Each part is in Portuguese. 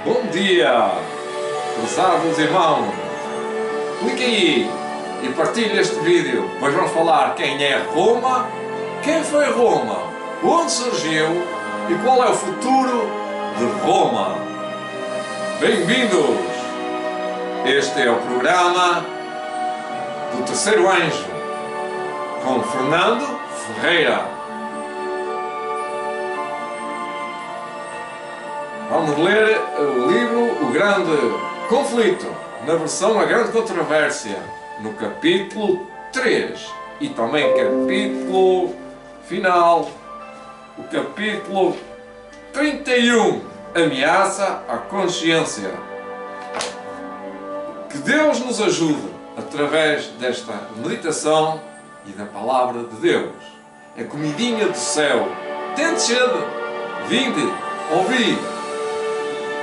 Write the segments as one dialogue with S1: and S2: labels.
S1: Bom dia, prezados irmãos. Clique aí e partilhe este vídeo, pois vamos falar quem é Roma, quem foi Roma, onde surgiu e qual é o futuro de Roma. Bem-vindos! Este é o programa do Terceiro Anjo, com Fernando Ferreira. Vamos ler o livro O Grande Conflito, na versão A Grande Controvérsia, no capítulo 3 e também capítulo final, o capítulo 31, Ameaça à Consciência. Que Deus nos ajude através desta meditação e da Palavra de Deus. É comidinha do céu. Tente sede, vinde, ouvi.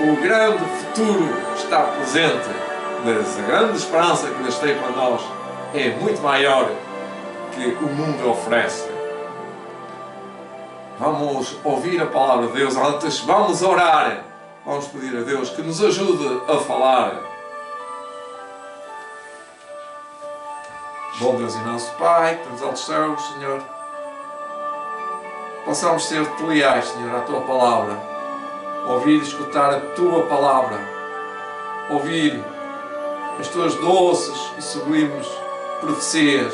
S1: O grande futuro está presente, mas a grande esperança que Deus tem para nós é muito maior que o mundo oferece. Vamos ouvir a Palavra de Deus. Antes vamos orar. Vamos pedir a Deus que nos ajude a falar. Bom Deus e nosso Pai, que estamos aos céus, Senhor, possamos ser-te leais, Senhor, à Tua Palavra. Ouvir e escutar a Tua Palavra, ouvir as Tuas doces e sublimes profecias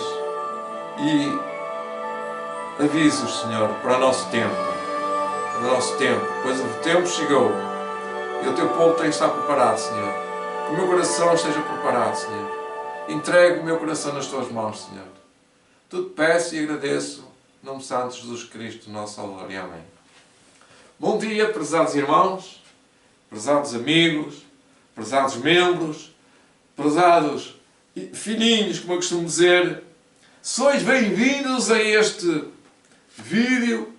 S1: e avisos, Senhor, para o nosso tempo, pois o tempo chegou e o Teu povo tem que estar preparado, Senhor. Que o meu coração esteja preparado, Senhor. Entrego o meu coração nas Tuas mãos, Senhor. Tudo peço e agradeço, em nome santo de Jesus Cristo, nosso Salvador, e amém. Bom dia, prezados irmãos, prezados amigos, prezados membros, prezados filhinhos, como eu costumo dizer. Sois bem-vindos a este vídeo.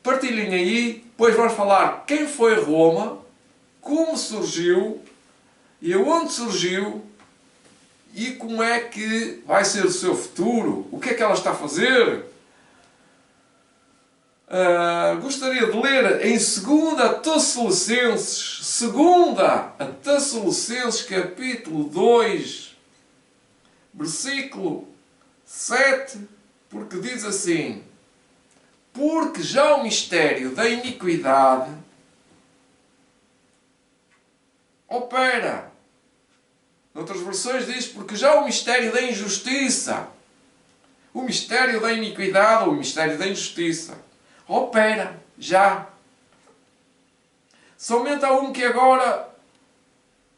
S1: Partilhem aí, pois vamos falar quem foi Roma, como surgiu e aonde surgiu e como é que vai ser o seu futuro, o que é que ela está a fazer. Gostaria de ler em 2 Tessalonicenses, capítulo 2, versículo 7, porque diz assim: porque já o mistério da iniquidade opera. Noutras versões diz: porque já o mistério da injustiça, o mistério da iniquidade ou o mistério da injustiça opera, já. Somente há um que agora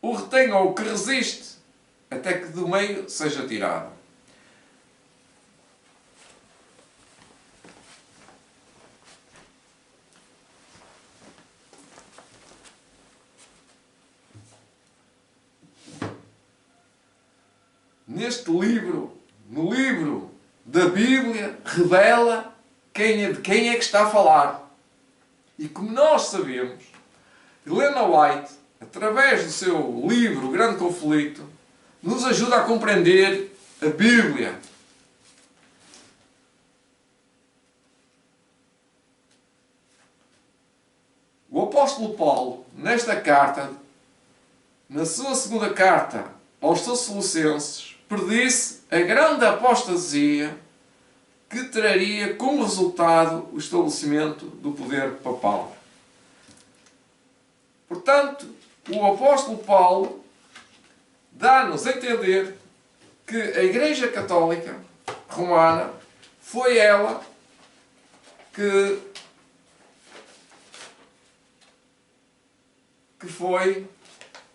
S1: o retém ou que resiste, até que do meio seja tirado. Neste livro, no livro da Bíblia, revela de quem é que está a falar. E como nós sabemos, Helena White, através do seu livro O Grande Conflito, nos ajuda a compreender a Bíblia. O apóstolo Paulo, nesta carta, na sua segunda carta aos Tessalonicenses, predisse a grande apostasia que traria como resultado o estabelecimento do poder papal. Portanto, o apóstolo Paulo dá-nos a entender que a Igreja Católica Romana foi ela que foi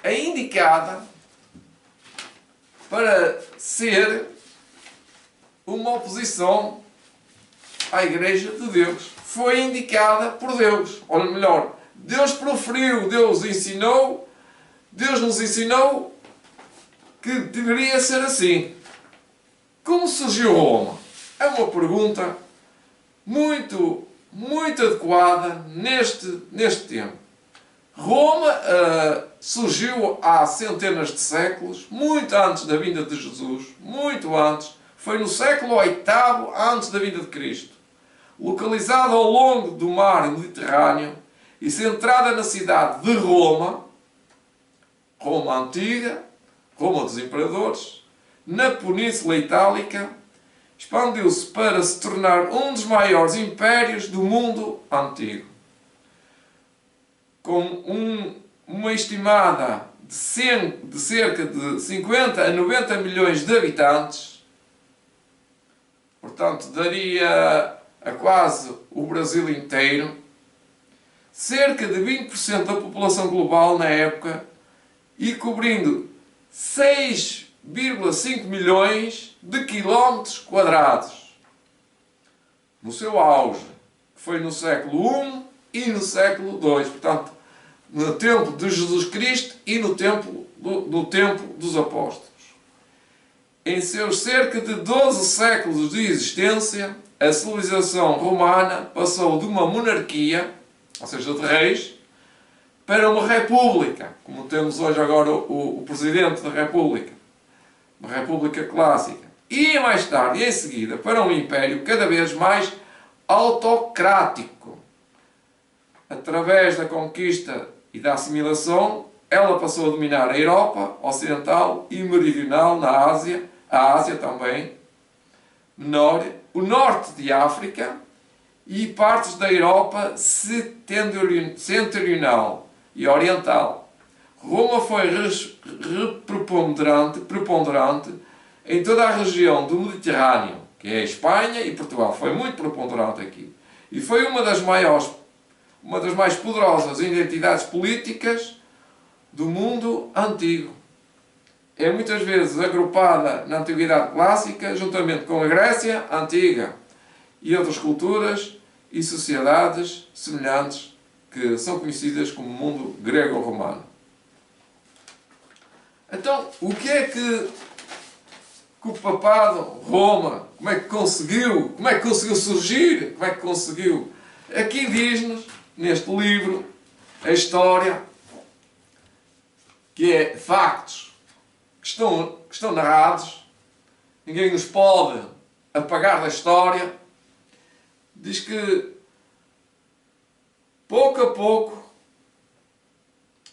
S1: a indicada para ser uma oposição à Igreja de Deus. Foi indicada por Deus. Ou melhor, Deus proferiu, Deus nos ensinou que deveria ser assim. Como surgiu Roma? É uma pergunta muito adequada neste tempo. Roma surgiu há centenas de séculos, muito antes da vinda de Jesus, muito antes. Foi no século VIII antes da vinda de Cristo. Localizada ao longo do mar Mediterrâneo e centrada na cidade de Roma, Roma Antiga, Roma dos Imperadores, na Península Itálica, expandiu-se para se tornar um dos maiores impérios do mundo antigo. Com uma estimada de cerca de 50 a 90 milhões de habitantes, portanto daria a quase o Brasil inteiro, cerca de 20% da população global na época e cobrindo 6,5 milhões de quilómetros quadrados. No seu auge, que foi no século I e no século II, portanto, no tempo de Jesus Cristo e no tempo dos apóstolos. Em seus cerca de 12 séculos de existência, a civilização romana passou de uma monarquia, ou seja, de reis, para uma república, como temos hoje agora o presidente da república, uma república clássica. E mais tarde, em seguida, para um império cada vez mais autocrático. Através da conquista e da assimilação, ela passou a dominar a Europa Ocidental e Meridional, na Ásia, a Ásia também, menor, o norte de África e partes da Europa setentrional e oriental. Roma foi preponderante em toda a região do Mediterrâneo, que é a Espanha e Portugal. Foi muito preponderante aqui. E foi uma das mais poderosas identidades políticas do mundo antigo. É muitas vezes agrupada na Antiguidade Clássica, juntamente com a Grécia Antiga e outras culturas e sociedades semelhantes que são conhecidas como mundo grego-romano. Então, o que é que o papado, Roma, como é que conseguiu surgir? Como é que conseguiu? Aqui diz-nos, neste livro, a história, que é factos que estão narrados, ninguém nos pode apagar da história. Diz que, pouco a pouco,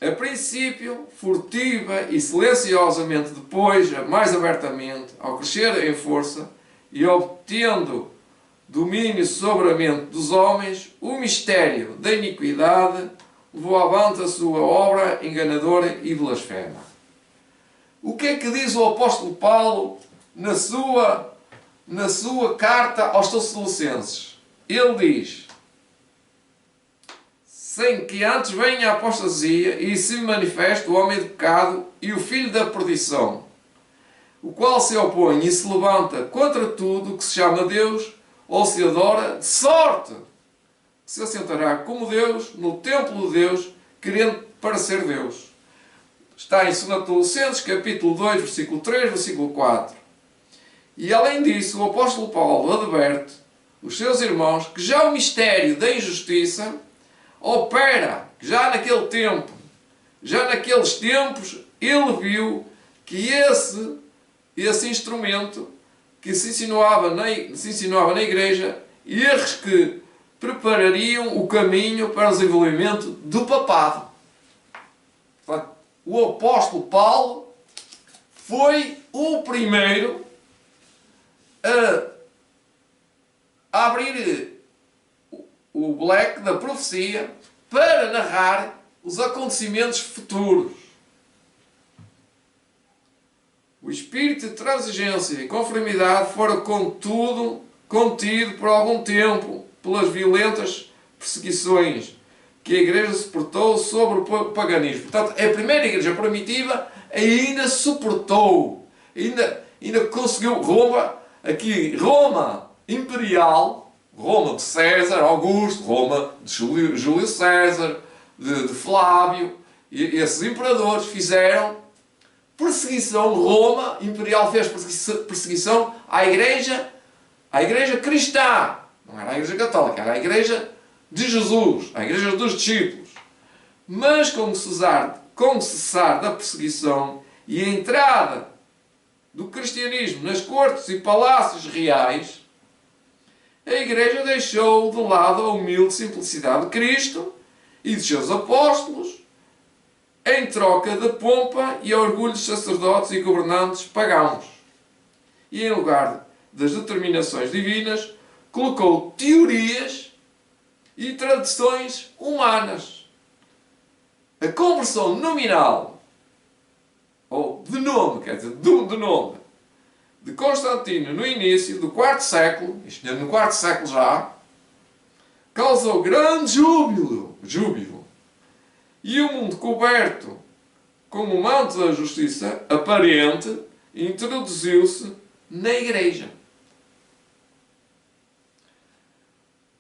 S1: a princípio, furtiva e silenciosamente, depois, mais abertamente, ao crescer em força e obtendo domínio sobre a mente dos homens, o mistério da iniquidade levou avante a sua obra enganadora e blasfema. O que é que diz o apóstolo Paulo na sua carta aos Tessalonicenses? Ele diz: sem que antes venha a apostasia e se manifeste o homem de pecado e o filho da perdição, o qual se opõe e se levanta contra tudo que se chama Deus ou se adora, de sorte que se assentará como Deus no templo de Deus, querendo parecer Deus. Está em 2 Tessalonicenses, capítulo 2, versículo 3, versículo 4. E além disso, o apóstolo Paulo adverte os seus irmãos que já o mistério da injustiça opera, já naquele tempo, já naqueles tempos, ele viu que esse instrumento que se insinuava na igreja, erros que preparariam o caminho para o desenvolvimento do papado. Portanto, o apóstolo Paulo foi o primeiro a abrir o leque da profecia para narrar os acontecimentos futuros. O espírito de transigência e conformidade fora, contudo, contido por algum tempo pelas violentas perseguições que a Igreja suportou sobre o paganismo. Portanto, a primeira Igreja primitiva ainda suportou, ainda conseguiu. Roma imperial, Roma de César Augusto, Roma de Júlio César, de Flávio, e esses imperadores fizeram perseguição. Roma imperial fez perseguição à Igreja cristã. Não era a Igreja Católica, era a Igreja de Jesus, a Igreja dos discípulos. Mas com o cessar da perseguição e a entrada do cristianismo nas cortes e palácios reais, a Igreja deixou de lado a humilde simplicidade de Cristo e de seus apóstolos em troca de pompa e orgulho dos sacerdotes e governantes pagãos. E em lugar das determinações divinas, colocou teorias e tradições humanas. A conversão nominal, ou de nome, quer dizer, de nome, de Constantino no início do IV século, isto é, no IV século já, causou grande júbilo. E o mundo coberto com o manto da justiça aparente introduziu-se na Igreja.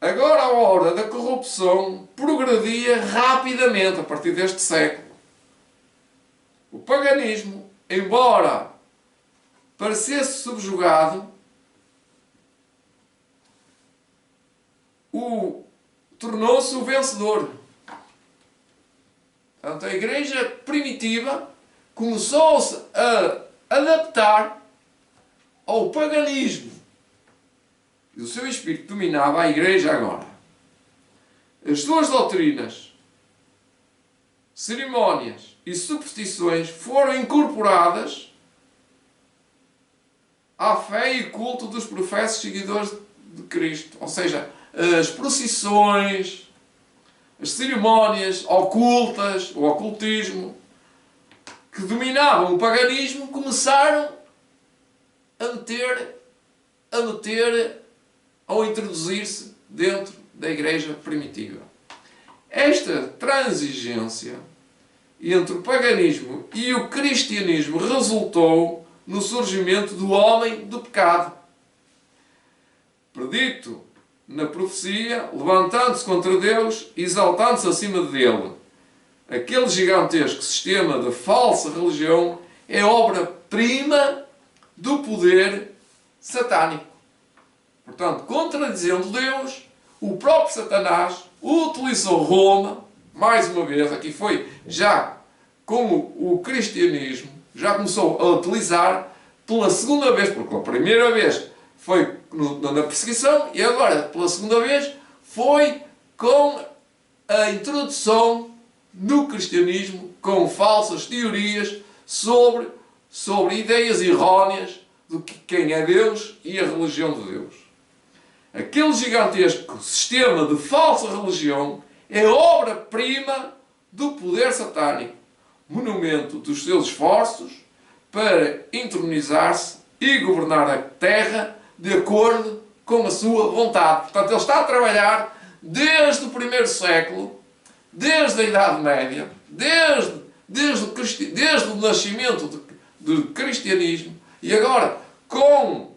S1: Agora a hora da corrupção progredia rapidamente a partir deste século. O paganismo, embora parecesse subjugado, tornou-se o vencedor. Portanto, a Igreja primitiva começou-se a adaptar ao paganismo. E o seu espírito dominava a Igreja agora. As suas doutrinas, cerimónias e superstições foram incorporadas à fé e culto dos professos seguidores de Cristo. Ou seja, as procissões, as cerimónias ocultas, o ocultismo, que dominavam o paganismo, começaram a meter ou introduzir-se dentro da Igreja primitiva. Esta transigência entre o paganismo e o cristianismo resultou no surgimento do homem do pecado, predito na profecia, levantando-se contra Deus, exaltando-se acima dele. Aquele gigantesco sistema de falsa religião é obra-prima do poder satânico. Portanto, contradizendo Deus, o próprio Satanás utilizou Roma, mais uma vez, aqui foi já como o cristianismo já começou a utilizar pela segunda vez, porque a primeira vez foi na perseguição e agora, pela segunda vez, foi com a introdução no cristianismo com falsas teorias sobre ideias erróneas de quem é Deus e a religião de Deus. Aquele gigantesco sistema de falsa religião é obra-prima do poder satânico, monumento dos seus esforços para entronizar-se e governar a terra de acordo com a sua vontade. Portanto, ele está a trabalhar desde o primeiro século, desde a Idade Média, desde o nascimento do cristianismo, e agora, com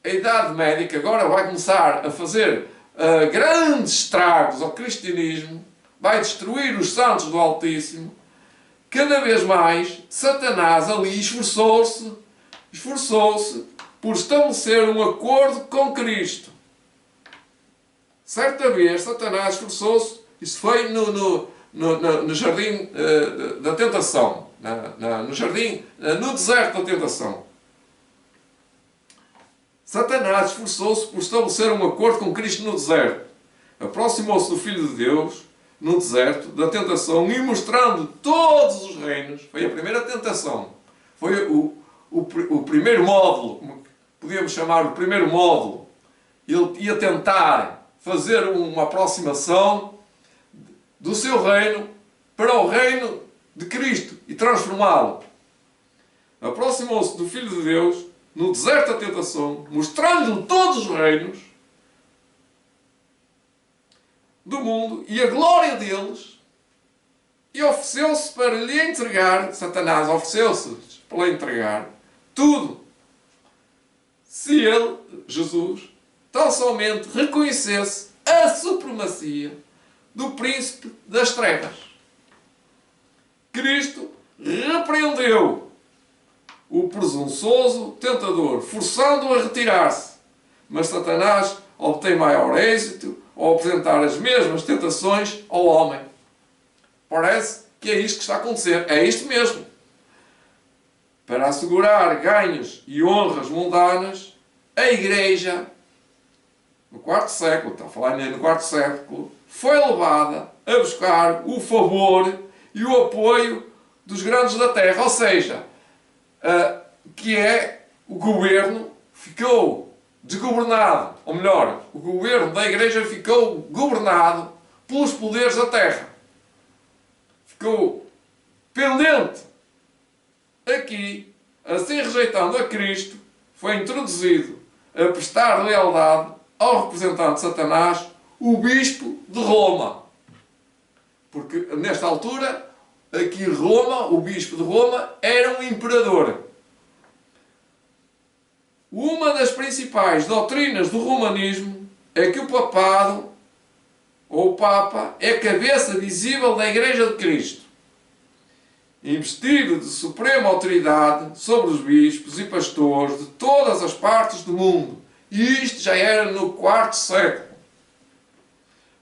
S1: a Idade Média, que agora vai começar a fazer grandes estragos ao cristianismo, vai destruir os santos do Altíssimo, cada vez mais Satanás ali esforçou-se por estabelecer um acordo com Cristo. Certa vez Satanás esforçou-se, isso foi no jardim da tentação, no deserto da tentação. Satanás esforçou-se por estabelecer um acordo com Cristo no deserto. Aproximou-se do Filho de Deus no deserto da tentação e mostrando todos os reinos. Foi a primeira tentação. Foi o primeiro módulo, como podíamos chamar o primeiro módulo. Ele ia tentar fazer uma aproximação do seu reino para o reino de Cristo e transformá-lo. Aproximou-se do Filho de Deus no deserto da tentação, mostrando-lhe todos os reinos do mundo e a glória deles, e ofereceu-se para lhe entregar, Satanás ofereceu-se para lhe entregar tudo, se ele, Jesus, tão somente reconhecesse a supremacia do príncipe das trevas. Cristo repreendeu o presunçoso tentador, forçando-o a retirar-se, mas Satanás obtém maior êxito ao apresentar as mesmas tentações ao homem. Parece que é isto que está a acontecer. É isto mesmo. Para assegurar ganhos e honras mundanas, a Igreja, no IV século, está a falar no IV século, foi levada a buscar o favor e o apoio dos grandes da terra. Ou seja, que é o governo ficou desgovernado, ou melhor, o governo da igreja ficou governado pelos poderes da terra. Ficou pendente. Aqui, assim rejeitando a Cristo, foi introduzido a prestar lealdade ao representante de Satanás, o bispo de Roma. Porque nesta altura, aqui Roma, o bispo de Roma, era um imperador. Uma das principais doutrinas do romanismo é que o papado, ou o Papa, é a cabeça visível da Igreja de Cristo, investido de suprema autoridade sobre os bispos e pastores de todas as partes do mundo. E isto já era no IV século.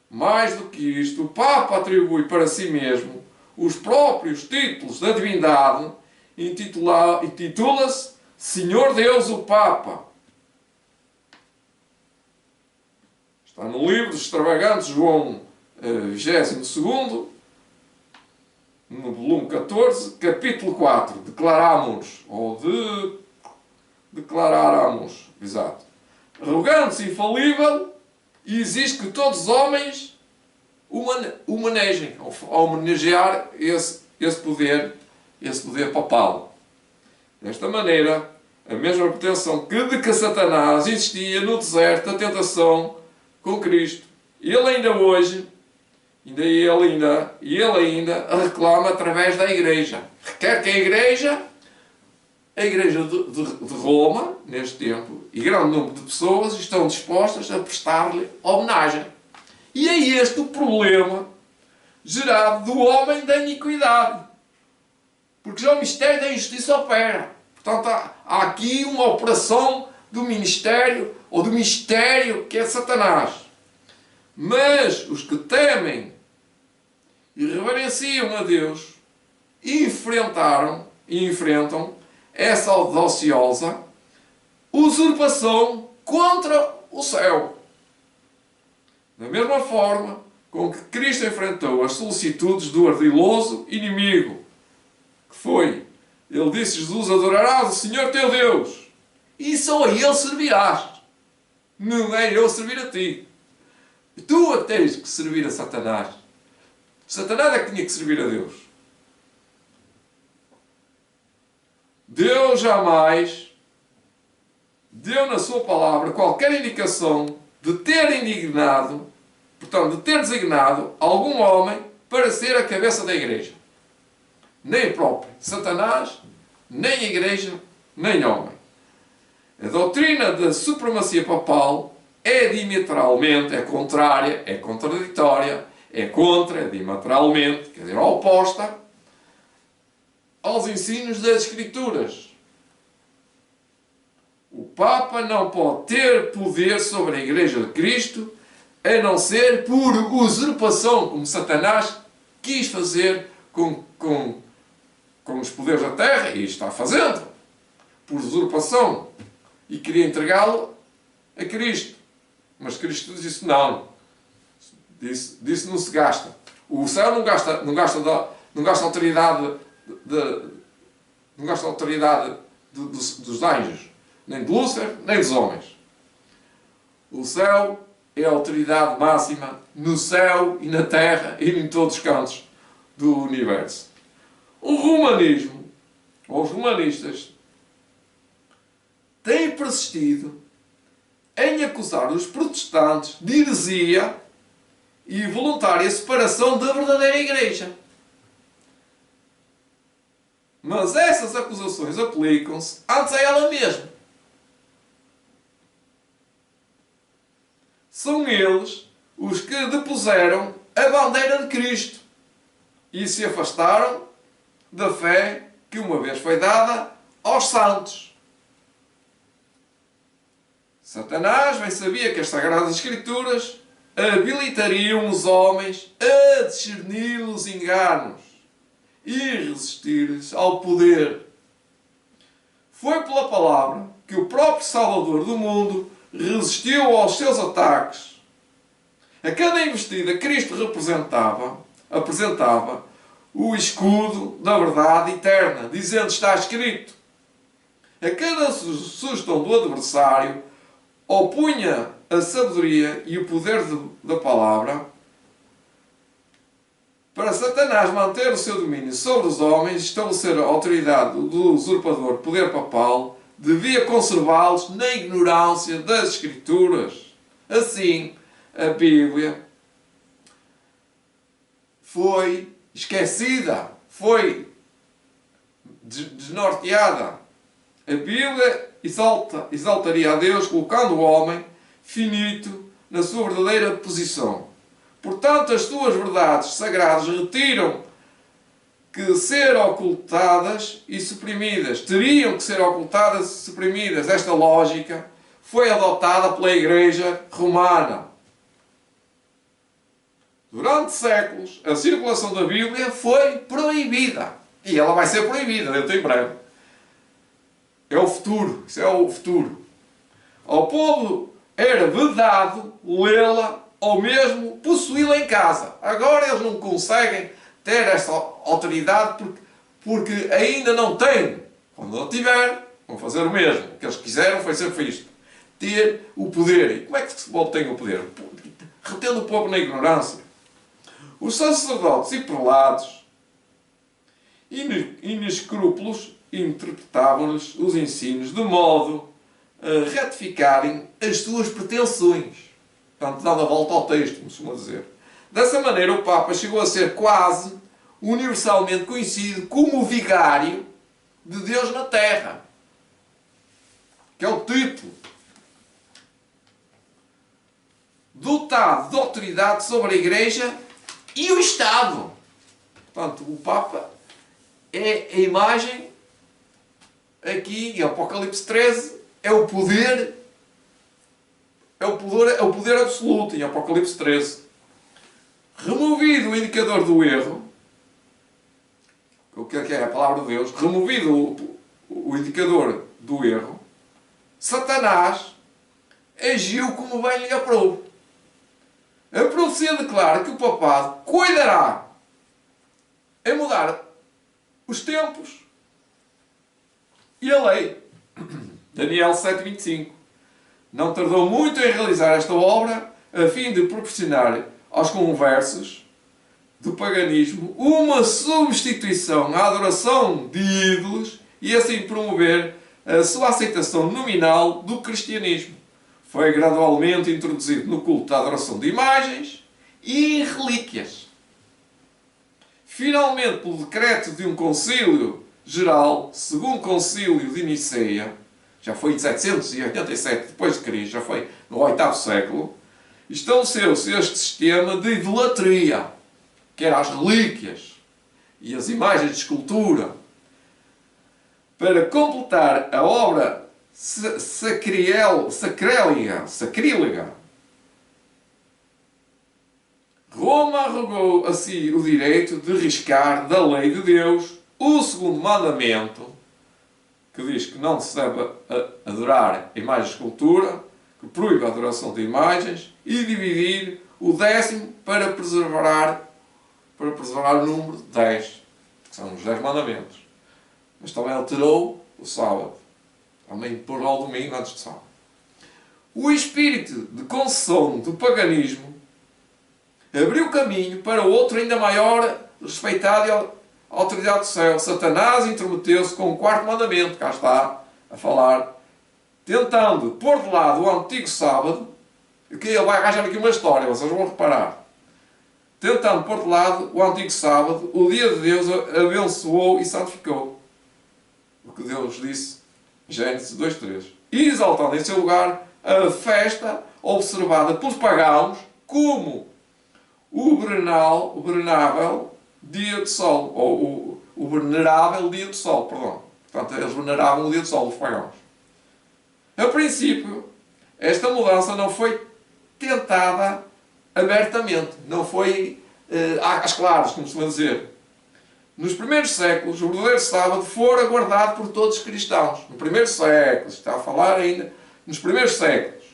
S1: Mais do que isto, o Papa atribui para si mesmo os próprios títulos da divindade e intitula-se Senhor Deus o Papa. Está no livro dos Extravagantes, João 22º, no volume 14, capítulo 4, declaramos, ou declaráramos, exato. Arrogante, infalível, e exige que todos os homens o manejem, ao homenagear esse poder papal. Desta maneira, a mesma pretensão que Satanás existia no deserto da tentação com Cristo. Ele ainda hoje, ele ainda a reclama através da Igreja. Quer que a Igreja de Roma, neste tempo, e grande número de pessoas estão dispostas a prestar-lhe homenagem. E é este o problema gerado do homem da iniquidade. Porque já o mistério da injustiça opera. Portanto, há aqui uma operação do ministério, ou do mistério que é Satanás. Mas os que temem e reverenciam a Deus enfrentam essa audaciosa usurpação contra o céu. Da mesma forma com que Cristo enfrentou as solicitudes do ardiloso inimigo, que foi, ele disse a Jesus, adorarás o Senhor teu Deus, e só a Ele servirás. Não é eu servir a ti. Tu a tens que servir a Satanás. Satanás é que tinha que servir a Deus. Deus jamais deu na sua palavra qualquer indicação de ter indignado, portanto, de ter designado algum homem para ser a cabeça da igreja. Nem próprio Satanás, nem a igreja, nem homem. A doutrina da supremacia papal é diametralmente, é contrária, é contraditória, é diametralmente, quer dizer, oposta aos ensinos das Escrituras. O Papa não pode ter poder sobre a Igreja de Cristo a não ser por usurpação, como Satanás quis fazer com os poderes da terra, e está fazendo, por usurpação, e queria entregá-lo a Cristo. Mas Cristo disse não. Disse não se gasta. O céu não gasta autoridade dos anjos, nem de Lúcifer, nem dos homens. O céu é a autoridade máxima no céu e na terra e em todos os cantos do universo. O romanismo, ou os romanistas, têm persistido em acusar os protestantes de heresia e voluntária separação da verdadeira Igreja. Mas essas acusações aplicam-se antes a ela mesma. São eles os que depuseram a bandeira de Cristo e se afastaram da fé que uma vez foi dada aos santos. Satanás bem sabia que as Sagradas Escrituras habilitariam os homens a discernir os enganos e resistir-lhes ao poder. Foi pela palavra que o próprio Salvador do mundo resistiu aos seus ataques. A cada investida Cristo apresentava o escudo da verdade eterna, dizendo: está escrito. A cada sugestão do adversário opunha a sabedoria e o poder da palavra. Para Satanás manter o seu domínio sobre os homens, estabelecer a autoridade do usurpador poder papal, devia conservá-los na ignorância das Escrituras. Assim, a Bíblia foi esquecida, foi desnorteada. A Bíblia exaltaria a Deus, colocando o homem finito na sua verdadeira posição. Portanto, as suas verdades sagradas retiram que ser ocultadas e suprimidas. Teriam que ser ocultadas e suprimidas. Esta lógica foi adotada pela Igreja Romana. Durante séculos, a circulação da Bíblia foi proibida. E ela vai ser proibida dentro em breve. É o futuro. Isso é o futuro. Ao povo era vedado lê-la ou mesmo possuí-la em casa. Agora eles não conseguem ter essa autoridade porque ainda não têm. Quando não tiver, vão fazer o mesmo. O que eles quiseram foi ser feito. Ter o poder. E como é que se obtém o poder? Retendo o povo na ignorância. Os sacerdotes e prelados, inescrúpulos, interpretavam-lhes os ensinos de modo a ratificarem as suas pretensões. Portanto, dando a volta ao texto, como se costuma dizer. Dessa maneira, o Papa chegou a ser quase universalmente conhecido como o vigário de Deus na Terra. Que é o título. Dotado de autoridade sobre a Igreja e o Estado. Portanto, o Papa é a imagem, aqui em Apocalipse 13, é o poder absoluto, em Apocalipse 13. Removido o indicador do erro, o que é a palavra de Deus, removido o indicador do erro, Satanás agiu como bem lhe aprouve. A profecia declara que o papado cuidará em mudar os tempos e a lei. Daniel 7,25. Não tardou muito em realizar esta obra, a fim de proporcionar aos conversos do paganismo uma substituição à adoração de ídolos e assim promover a sua aceitação nominal do cristianismo. Foi gradualmente introduzido no culto da adoração de imagens e relíquias. Finalmente, pelo decreto de um concílio geral, segundo concílio de Niceia, já foi em 787 depois de Cristo, já foi no 8º século, estabeleceu-se este sistema de idolatria, que eram as relíquias e as imagens de escultura. Para completar a obra sacrílega, Roma arrogou a si o direito de riscar da lei de Deus o segundo mandamento, que diz que não se deve adorar imagem de escultura, que proíbe a adoração de imagens, e dividir o 10º para preservar o número 10, que são os 10 mandamentos. Mas também alterou o sábado. Também pôs lá o domingo antes de sábado. O espírito de concessão do paganismo abriu caminho para outro ainda maior, respeitado e autoridade do céu. Satanás intrometeu-se com o 4º mandamento, cá está a falar, tentando pôr de lado o antigo sábado, que ele vai arranjar aqui uma história, vocês vão reparar. Tentando pôr de lado o antigo sábado, o dia de Deus abençoou e santificou. O que Deus disse, Gênesis 2:3. E exaltando em seu lugar a festa observada pelos pagãos como o venerável dia de sol, ou o venerável dia de sol, perdão. Portanto, eles veneravam o dia de sol, os pagãos. A princípio, esta mudança não foi tentada abertamente, não foi às claras, como se vai dizer. Nos primeiros séculos, o verdadeiro sábado fora guardado por todos os cristãos. No primeiro século, está a falar ainda, nos primeiros séculos.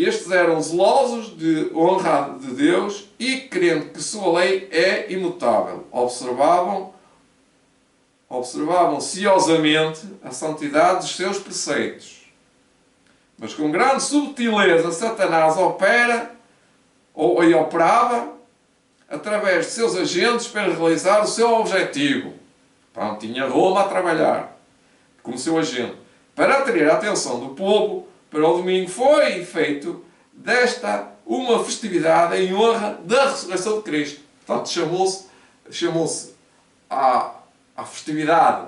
S1: Estes eram zelosos de honra de Deus e, crendo que sua lei é imutável, observavam ciosamente a santidade dos seus preceitos. Mas com grande subtileza Satanás operava através de seus agentes para realizar o seu objetivo. Pronto, tinha Roma a trabalhar como seu agente. Para atrair a atenção do povo para o domingo, foi feito desta uma festividade em honra da ressurreição de Cristo. Portanto, chamou-se à festividade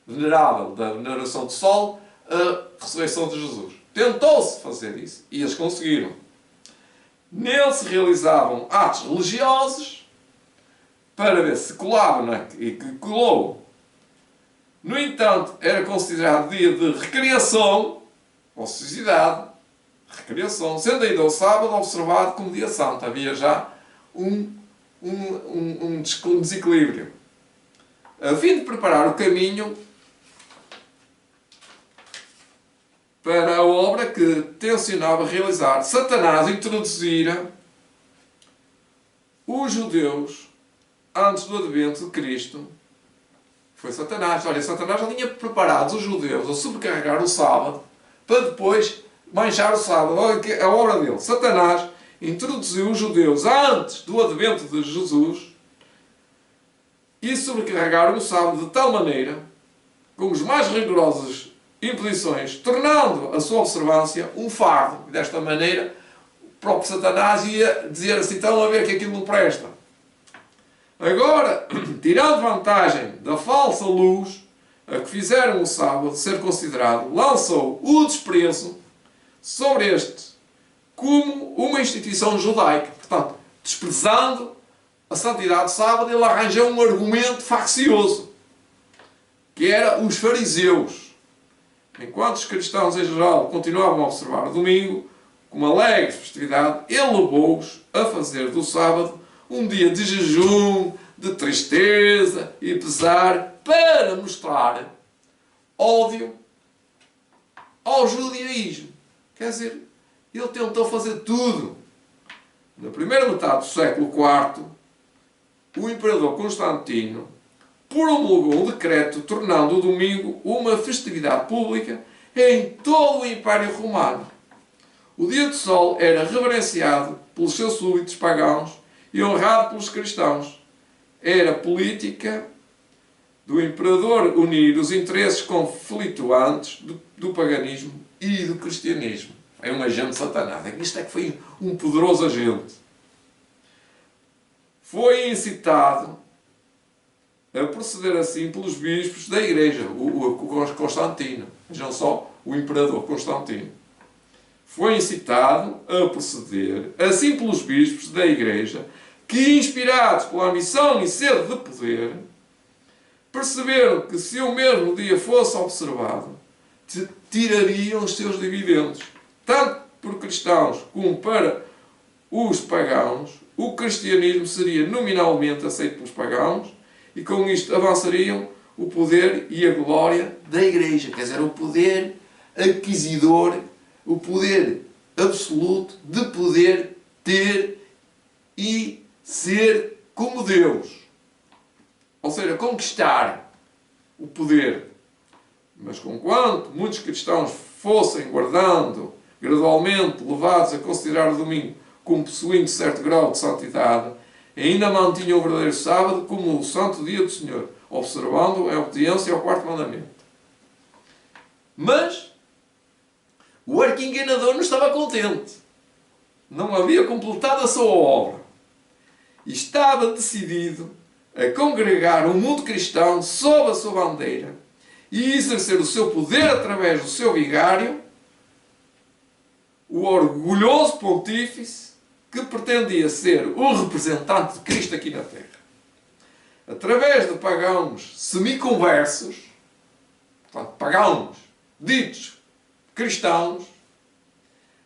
S1: venerável da veneração do Sol a ressurreição de Jesus. Tentou-se fazer isso e eles conseguiram. Nele se realizavam atos religiosos para ver se colava e que colou. No entanto, era considerado dia de recreação, ociosidade, recreação, sendo ainda o sábado observado como dia santo. Havia já um desequilíbrio. A fim de preparar o caminho para a obra que tencionava realizar, Satanás introduzira os judeus antes do advento de Cristo. Foi Satanás. Olha, Satanás já tinha preparado os judeus a sobrecarregar o sábado para depois manchar o sábado. Olha a obra dele. Satanás introduziu os judeus antes do advento de Jesus e sobrecarregaram o sábado de tal maneira, com os mais rigorosos imposições, tornando a sua observância um fardo. E desta maneira, o próprio Satanás ia dizer assim: estão a ver que aquilo não presta. Agora, tirando vantagem da falsa luz a que fizeram o sábado ser considerado, lançou o desprezo sobre este como uma instituição judaica. Portanto, desprezando a santidade do sábado, ele arranjou um argumento faccioso, que era os fariseus. Enquanto os cristãos em geral continuavam a observar o domingo como alegre festividade, ele levou-os a fazer do sábado um dia de jejum, de tristeza e pesar, para mostrar ódio ao judaísmo. Quer dizer, ele tentou fazer tudo. Na primeira metade do século IV, o imperador Constantino promulgou um decreto tornando o domingo uma festividade pública em todo o Império Romano. O dia do Sol era reverenciado pelos seus súditos pagãos e honrado pelos cristãos. Era política do imperador unir os interesses conflituantes do paganismo e do cristianismo. É um agente de Satanás. Isto é que foi um poderoso agente. Foi incitado a proceder assim pelos bispos da Igreja, o Constantino, não só o imperador Constantino. Foi incitado a proceder assim pelos bispos da Igreja, que, inspirados pela ambição e sede de poder, perceberam que se o mesmo dia fosse observado, tirariam os seus dividendos, tanto por cristãos como para os pagãos. O cristianismo seria nominalmente aceito pelos pagãos e com isto avançariam o poder e a glória da Igreja. Quer dizer, o poder aquisitor, o poder absoluto de poder ter e ser como Deus. Ou seja, conquistar o poder. Mas conquanto muitos cristãos fossem guardando, gradualmente levados a considerar o domingo como possuindo certo grau de santidade, ainda mantinham o verdadeiro sábado como o santo dia do Senhor, observando a obediência ao quarto mandamento. Mas o arqui-enganador não estava contente. Não havia completado a sua obra. E estava decidido a congregar o mundo cristão sob a sua bandeira e exercer o seu poder através do seu vigário, o orgulhoso pontífice que pretendia ser o representante de Cristo aqui na Terra. Através de pagãos semiconversos, portanto, pagãos ditos cristãos,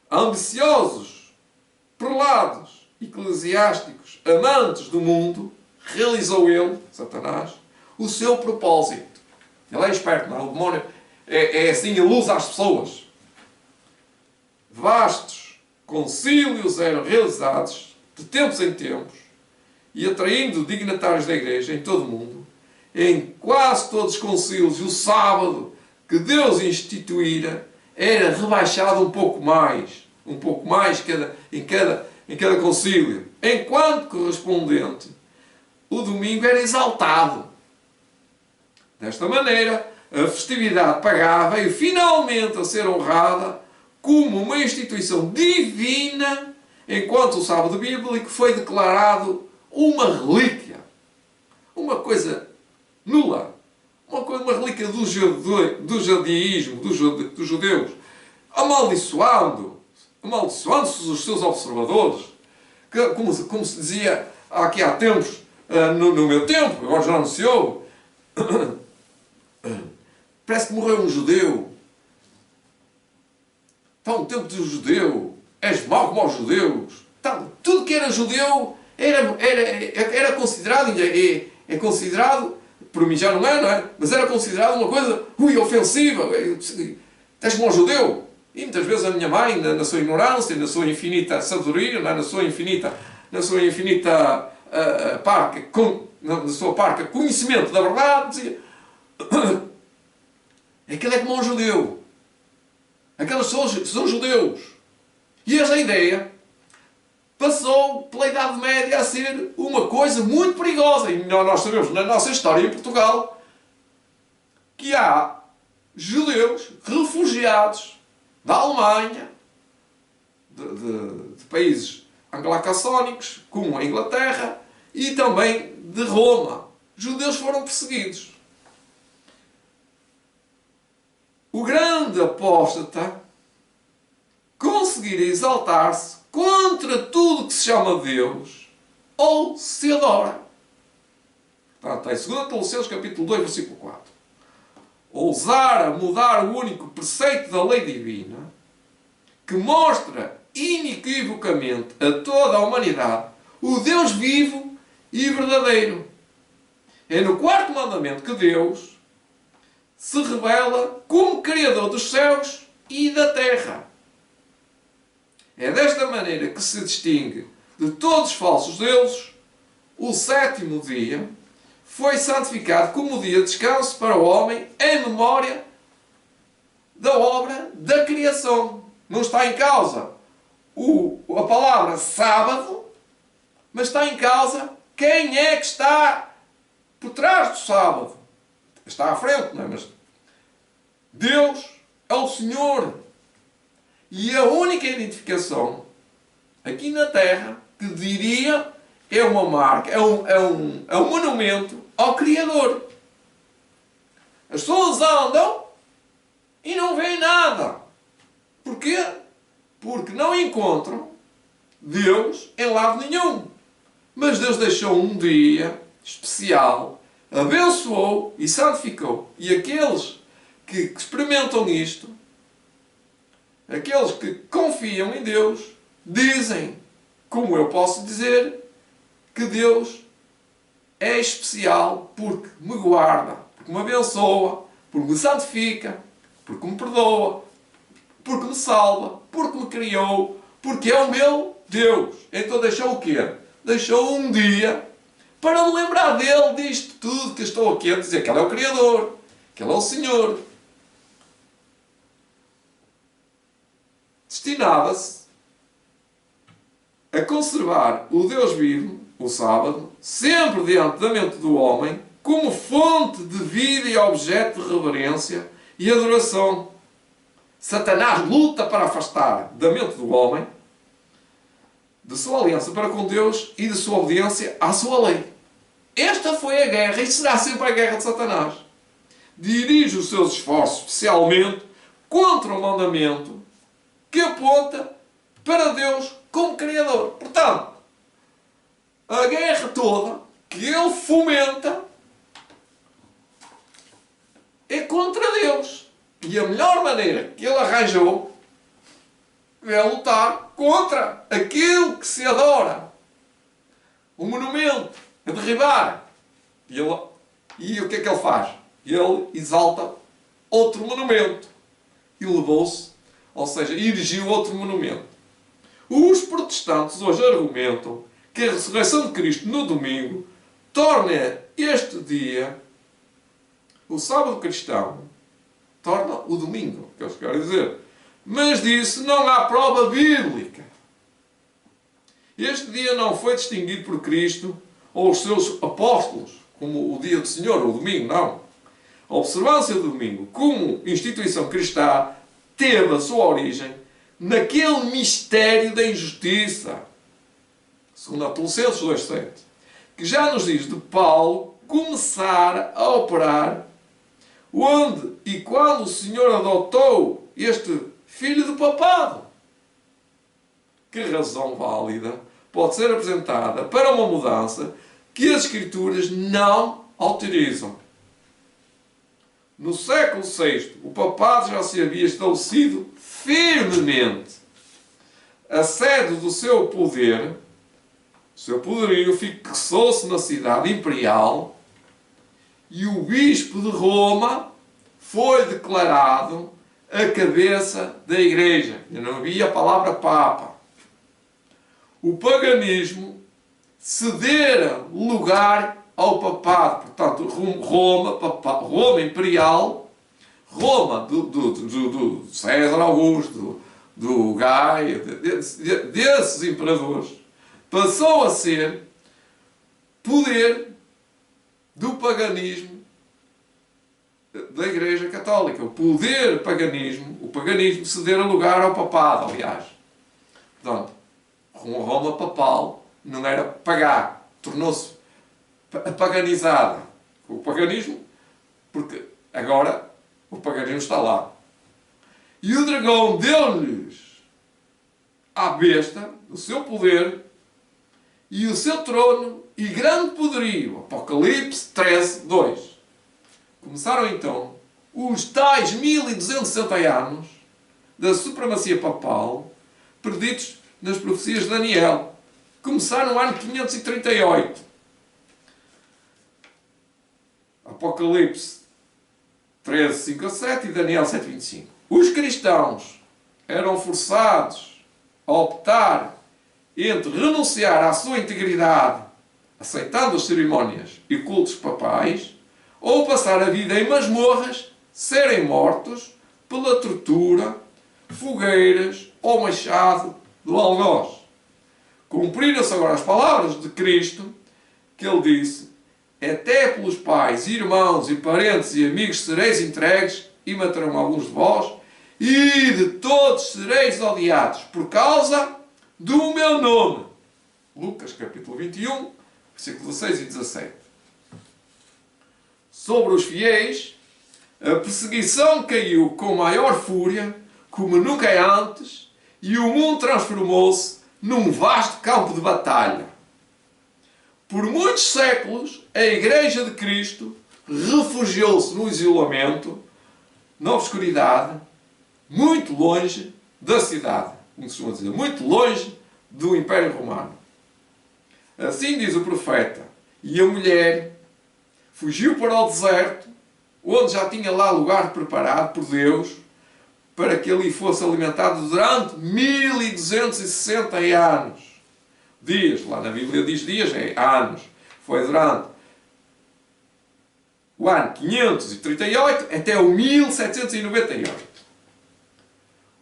S1: ambiciosos, prelados, eclesiásticos, amantes do mundo, realizou ele, Satanás, o seu propósito. Ele é esperto, não é? O demónio é assim, ele usa as pessoas. Vastos concílios eram realizados de tempos em tempos e atraindo dignatários da Igreja em todo o mundo, em quase todos os concílios, o sábado que Deus instituíra era rebaixado um pouco mais em cada concílio, enquanto correspondente, o domingo era exaltado. Desta maneira, a festividade pagã veio finalmente a ser honrada como uma instituição divina, enquanto o sábado bíblico foi declarado uma relíquia, uma coisa nula, uma relíquia do judaísmo, dos judeus, amaldiçoando-se os seus observadores, que, como se dizia aqui há tempos, no meu tempo, agora já não se ouve, parece que morreu um judeu. Está um tempo do judeu. És mau como os judeus. Então, tudo que era judeu era considerado, é considerado, por mim já não é? Mas era considerado uma coisa, ofensiva. És como o judeu. E muitas vezes a minha mãe, na sua ignorância, na sua infinita sabedoria, na sua infinita parca conhecimento da verdade, dizia: aquele é como um judeu. Aqueles são judeus. E esta ideia passou pela Idade Média a ser uma coisa muito perigosa. E nós sabemos na nossa história em Portugal que há judeus refugiados da Alemanha, de países anglo-saxónicos, como a Inglaterra, e também de Roma. Judeus foram perseguidos. O grande apóstata conseguirá exaltar-se contra tudo que se chama Deus ou se adora. Portanto, em 2 Tessalonicenses capítulo 2, versículo 4. Ousar mudar o único preceito da lei divina que mostra inequivocamente a toda a humanidade o Deus vivo e verdadeiro. É no quarto mandamento que Deus se revela como Criador dos céus e da terra. É desta maneira que se distingue de todos os falsos deuses. O sétimo dia foi santificado como dia de descanso para o homem em memória da obra da criação. Não está em causa a palavra sábado, mas está em causa quem é que está por trás do sábado. Está à frente, não é? Mas Deus é o Senhor. E a única identificação aqui na Terra que diria é uma marca, é um monumento ao Criador. As pessoas andam e não veem nada. Porquê? Porque não encontram Deus em lado nenhum. Mas Deus deixou um dia especial, abençoou e santificou. E aqueles que experimentam isto, aqueles que confiam em Deus, dizem, como eu posso dizer, que Deus é especial porque me guarda, porque me abençoa, porque me santifica, porque me perdoa, porque me salva, porque me criou, porque é o meu Deus. Então deixou o quê? Deixou um dia para me lembrar dele, disto tudo que estou aqui a dizer, que ele é o Criador, que ele é o Senhor. Destinava-se a conservar o Deus vivo, o sábado, sempre diante da mente do homem, como fonte de vida e objeto de reverência e adoração. Satanás luta para afastar da mente do homem de sua aliança para com Deus e de sua obediência à sua lei. Esta foi a guerra e será sempre a guerra de Satanás. Dirige os seus esforços especialmente contra o mandamento que aponta para Deus como Criador. Portanto, a guerra toda que ele fomenta é contra Deus. E a melhor maneira que ele arranjou é lutar contra aquilo que se adora. O monumento, a derribar. E o que é que ele faz? Ele exalta outro monumento. E levou-se, ou seja, erigiu outro monumento. Os protestantes hoje argumentam que a ressurreição de Cristo no domingo torna este dia, o sábado cristão, torna o domingo, que eles querem dizer. Mas disso não há prova bíblica. Este dia não foi distinguido por Cristo ou os seus apóstolos como o dia do Senhor, o domingo, não. A observância do domingo como instituição cristã teve a sua origem naquele mistério da injustiça, segundo a Colossenses 2,7, que já nos diz de Paulo começar a operar onde e quando o Senhor adotou este filho do papado. Que razão válida pode ser apresentada para uma mudança que as Escrituras não autorizam? No século VI, o papado já se havia estabelecido firmemente. A sede do seu poder, o seu poderio, fixou-se na cidade imperial e o bispo de Roma foi declarado a cabeça da Igreja. E não havia a palavra Papa. O paganismo cedera lugar ao papado. Portanto, Roma imperial, Roma do César Augusto, do Gaio, desses imperadores, passou a ser poder do paganismo da Igreja Católica. O paganismo cedera lugar ao papado, aliás. Portanto, Roma papal não era pagã, tornou-se paganizada. O paganismo, porque agora o paganismo está lá. E o dragão deu-lhes à besta o seu poder e o seu trono e grande poderio. Apocalipse 13, 2. Começaram então os tais 1260 anos da supremacia papal perdidos nas profecias de Daniel. Começaram no ano 538. Apocalipse 13, 5 a 7 e Daniel 7, 25. Os cristãos eram forçados a optar entre renunciar à sua integridade, aceitando as cerimónias e cultos papais, ou passar a vida em masmorras, serem mortos pela tortura, fogueiras ou machado do algoz. Cumpriram-se agora as palavras de Cristo, que ele disse: até pelos pais, irmãos e parentes e amigos sereis entregues e matarão alguns de vós, e de todos sereis odiados por causa do meu nome. Lucas capítulo 21, versículos 16 e 17. Sobre os fiéis, a perseguição caiu com maior fúria, como nunca antes, e o mundo transformou-se num vasto campo de batalha. Por muitos séculos, a Igreja de Cristo refugiou-se no isolamento, na obscuridade, muito longe da cidade, como se costuma dizer, muito longe do Império Romano. Assim diz o profeta, e a mulher fugiu para o deserto, onde já tinha lá lugar preparado por Deus, para que ele fosse alimentado durante 1260 anos. Dias, lá na Bíblia diz dias, é anos. Foi durante o ano 538 até o 1798.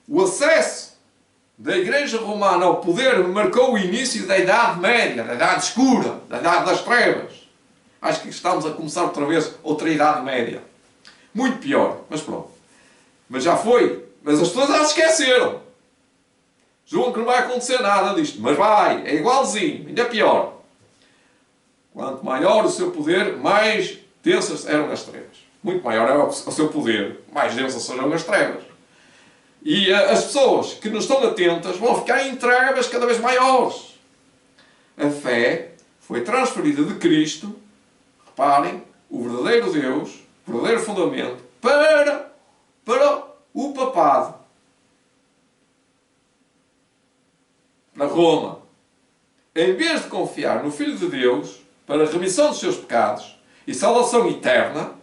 S1: O acesso da Igreja Romana ao poder marcou o início da Idade Média, da Idade Escura, da Idade das Trevas. Acho que estamos a começar outra vez outra Idade Média. Muito pior, mas pronto. Mas já foi. Mas as pessoas já se esqueceram. Julgam que não vai acontecer nada disto. Mas vai, é igualzinho, ainda pior. Quanto maior o seu poder, mais densas eram as trevas. Muito maior é o seu poder, mais densas serão as trevas. E as pessoas que não estão atentas vão ficar em trevas cada vez maiores. A fé foi transferida de Cristo, reparem, o verdadeiro Deus, o verdadeiro fundamento, para o papado, para Roma. Em vez de confiar no Filho de Deus para a remissão dos seus pecados e salvação eterna,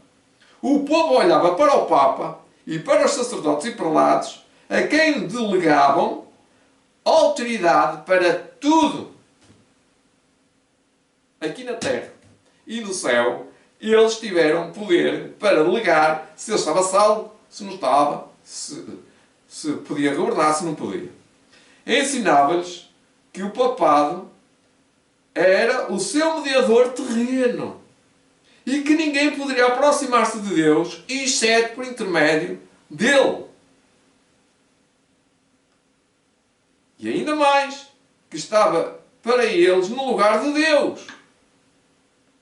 S1: o povo olhava para o Papa e para os sacerdotes e prelados, a quem delegavam autoridade para tudo aqui na terra e no céu. Eles tiveram poder para delegar se ele estava salvo, se não estava, se podia governar, se não podia. Ensinava-lhes que o papado era o seu mediador terreno e que ninguém poderia aproximar-se de Deus, exceto por intermédio dele. E ainda mais, que estava para eles no lugar de Deus.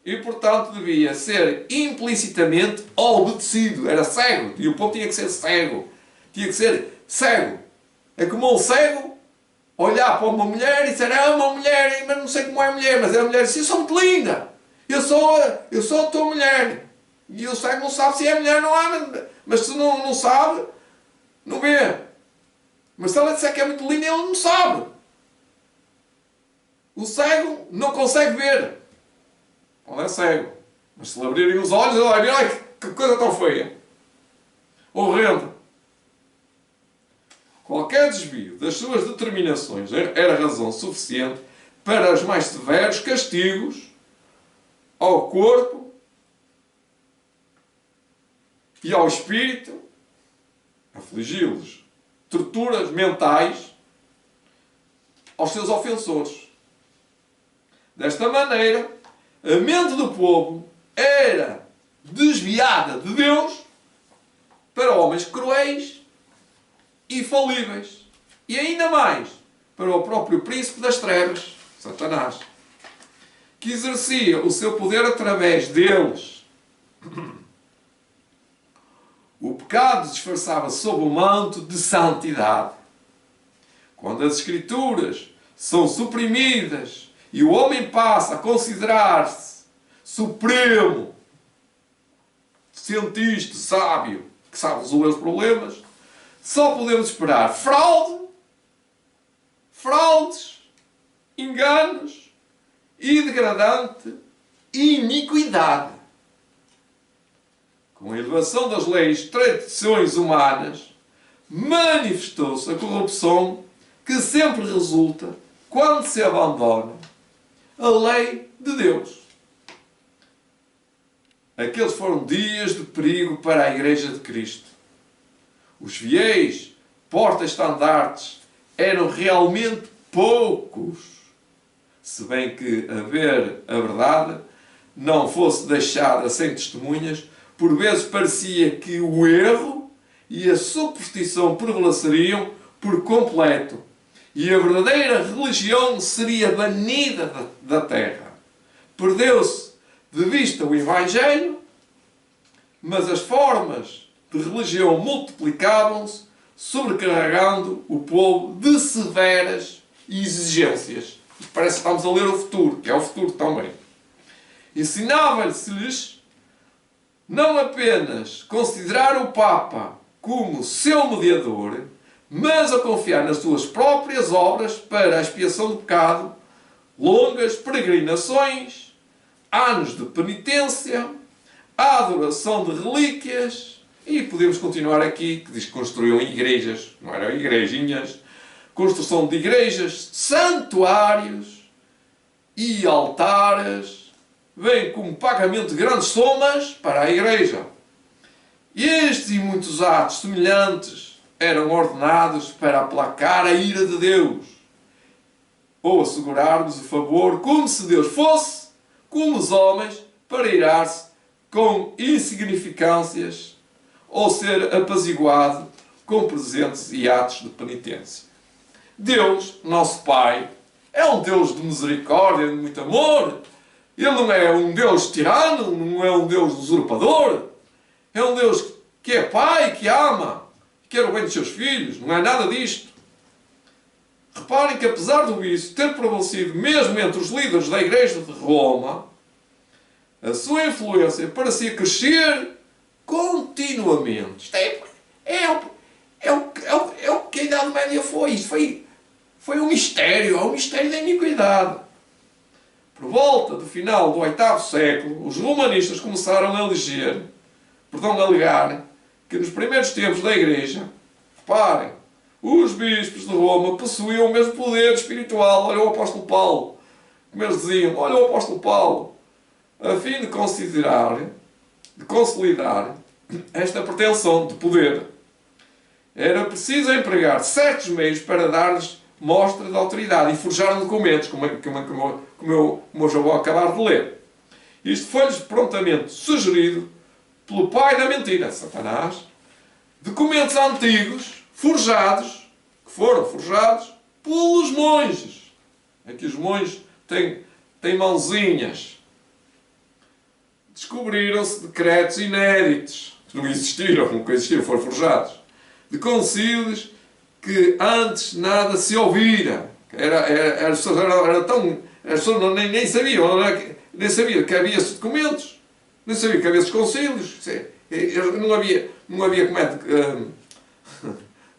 S1: E, portanto, devia ser implicitamente obedecido. Era cego. E o povo tinha que ser cego. Tinha que ser cego. É como um cego olhar para uma mulher e dizer: é uma mulher, mas não sei como é mulher. Mas a mulher diz: eu sou muito linda. Eu sou a tua mulher. E o cego não sabe se é mulher ou não é. Mas se não sabe, não vê. Mas se ela disser que é muito linda, ele não sabe. O cego não consegue ver. Ele é cego. Mas se lhe abrirem os olhos, ele vai ver: ai, que coisa tão feia. Horrenda. Qualquer desvio das suas determinações era razão suficiente para os mais severos castigos ao corpo e ao espírito, afligi-los, torturas mentais aos seus ofensores. Desta maneira, a mente do povo era desviada de Deus para homens cruéis e falíveis. E ainda mais, para o próprio príncipe das trevas, Satanás, que exercia o seu poder através deles. O pecado disfarçava-se sob o manto de santidade. Quando as Escrituras são suprimidas e o homem passa a considerar-se supremo, cientista, sábio, que sabe resolver os problemas, só podemos esperar fraudes, enganos e degradante iniquidade. Com a elevação das leis e tradições humanas, manifestou-se a corrupção que sempre resulta quando se abandona a lei de Deus. Aqueles foram dias de perigo para a Igreja de Cristo. Os fiéis porta-estandartes eram realmente poucos, se bem que a ver a verdade não fosse deixada sem testemunhas. Por vezes parecia que o erro e a superstição prevaleceriam por completo e a verdadeira religião seria banida da terra. Perdeu-se de vista o Evangelho, mas as formas de religião multiplicavam-se, sobrecarregando o povo de severas exigências. Parece que estamos a ler o futuro, que é o futuro também. Ensinava-lhes não apenas considerar o Papa como seu mediador, mas a confiar nas suas próprias obras para a expiação do pecado, longas peregrinações, anos de penitência, a adoração de relíquias, e podemos continuar aqui, que diz que construíam igrejas, não eram igrejinhas, construção de igrejas, santuários e altares, bem como pagamento de grandes somas para a igreja. Estes e muitos atos semelhantes eram ordenados para aplacar a ira de Deus, ou assegurar-nos o favor, como se Deus fosse, como os homens, para irar-se com insignificâncias, ou ser apaziguado com presentes e atos de penitência. Deus, nosso Pai, é um Deus de misericórdia, de muito amor. Ele não é um Deus tirano, não é um Deus usurpador. É um Deus que é Pai, que ama, que quer o bem dos seus filhos. Não é nada disto. Reparem que, apesar do vício ter prevalecido mesmo entre os líderes da Igreja de Roma, a sua influência parecia crescer continuamente. Isto é o que a Idade Média foi. Isto foi um mistério, é um mistério da iniquidade. Por volta do final do 8º século, os romanistas começaram a alegar que nos primeiros tempos da Igreja, reparem, os bispos de Roma possuíam o mesmo poder espiritual. Olha o apóstolo Paulo, como eles diziam, olha o apóstolo Paulo, a fim de consolidar esta pretensão de poder, era preciso empregar certos meios para dar-lhes mostra de autoridade e forjaram documentos, como eu já vou acabar de ler. Isto foi-lhes prontamente sugerido pelo pai da mentira, Satanás, documentos antigos, forjados, que foram forjados pelos monges. Aqui os monges têm mãozinhas. Descobriram-se decretos inéditos, que não existiram, nunca existiram, foram forjados, de concílios que antes nada se ouvira. As pessoas nem sabiam, nem sabiam que havia esses documentos, nem sabiam que havia esses concílios.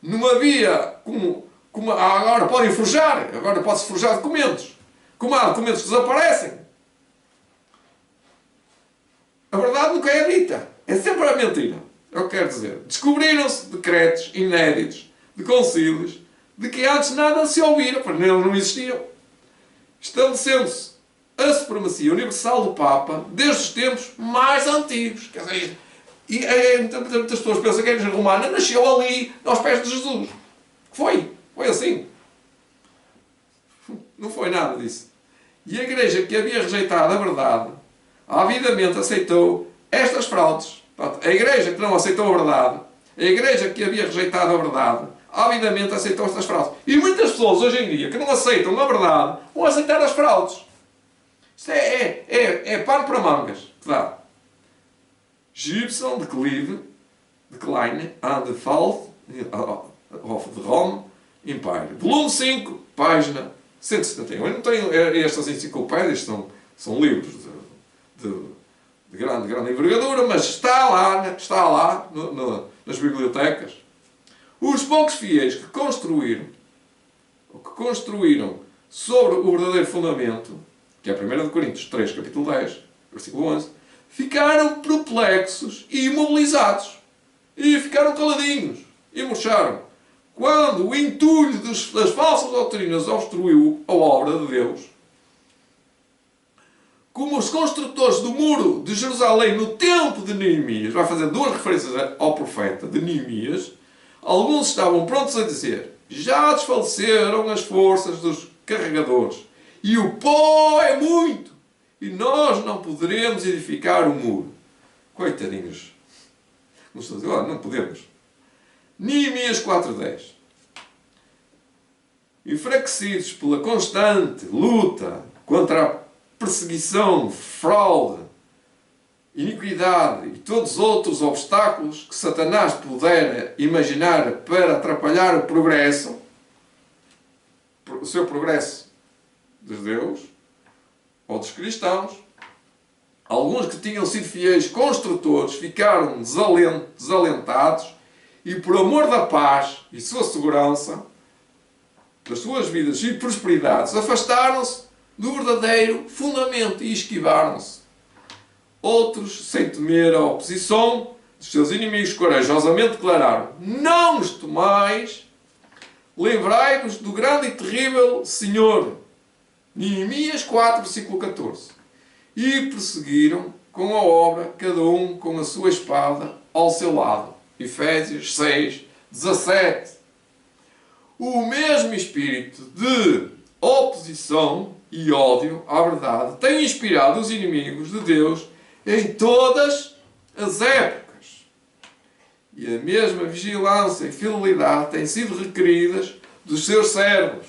S1: Não havia como agora podem forjar, agora pode-se forjar documentos. Como há documentos que desaparecem. A verdade nunca é dita. É sempre a mentira. É o que quero dizer. Descobriram-se decretos inéditos de concílios de que antes nada se ouvira, porque eles não existiam. Estabelecendo-se a supremacia universal do Papa desde os tempos mais antigos. Quer dizer, muitas pessoas pensam que a Igreja Romana nasceu ali, aos pés de Jesus. Foi assim. Não foi nada disso. E a Igreja que havia rejeitado a verdade, avidamente aceitou estas fraudes. A Igreja que não aceitou a verdade, a Igreja que havia rejeitado a verdade, avidamente aceitou estas fraudes. E muitas pessoas hoje em dia que não aceitam a verdade vão aceitar as fraudes. Isto é pano para mangas. Que dá. Gibson, Decline and the Fall of the Rome Empire. Volume 5, página 171. Eu não tenho estas enciclopédias, são livros de grande envergadura, mas está lá nas bibliotecas. Os poucos fiéis que construíram sobre o verdadeiro fundamento, que é 1 Coríntios 3, capítulo 10, versículo 11, ficaram perplexos e imobilizados. E ficaram caladinhos e murcharam. Quando o entulho das falsas doutrinas obstruiu a obra de Deus, como os construtores do muro de Jerusalém no tempo de Neemias, vai fazer duas referências ao profeta de Neemias, alguns estavam prontos a dizer: já desfaleceram as forças dos carregadores, e o pó é muito, e nós não poderemos edificar o muro. Coitadinhos. Não podemos. Neemias 4:10. Enfraquecidos pela constante luta contra a perseguição, fraude, iniquidade e todos os outros obstáculos que Satanás pudera imaginar para atrapalhar o progresso, o seu progresso de Deus ou dos cristãos, alguns que tinham sido fiéis construtores ficaram desalentados e, por amor da paz e sua segurança, das suas vidas e prosperidades, afastaram-se do verdadeiro fundamento e esquivaram-se. Outros, sem temer a oposição dos seus inimigos, corajosamente declararam: não nos temais, livrai-vos do grande e terrível Senhor. Neemias 4, versículo 14. E perseguiram com a obra, cada um com a sua espada ao seu lado. Efésios 6, 17. O mesmo espírito de oposição e ódio à verdade tem inspirado os inimigos de Deus em todas as épocas. E a mesma vigilância e fidelidade têm sido requeridas dos seus servos.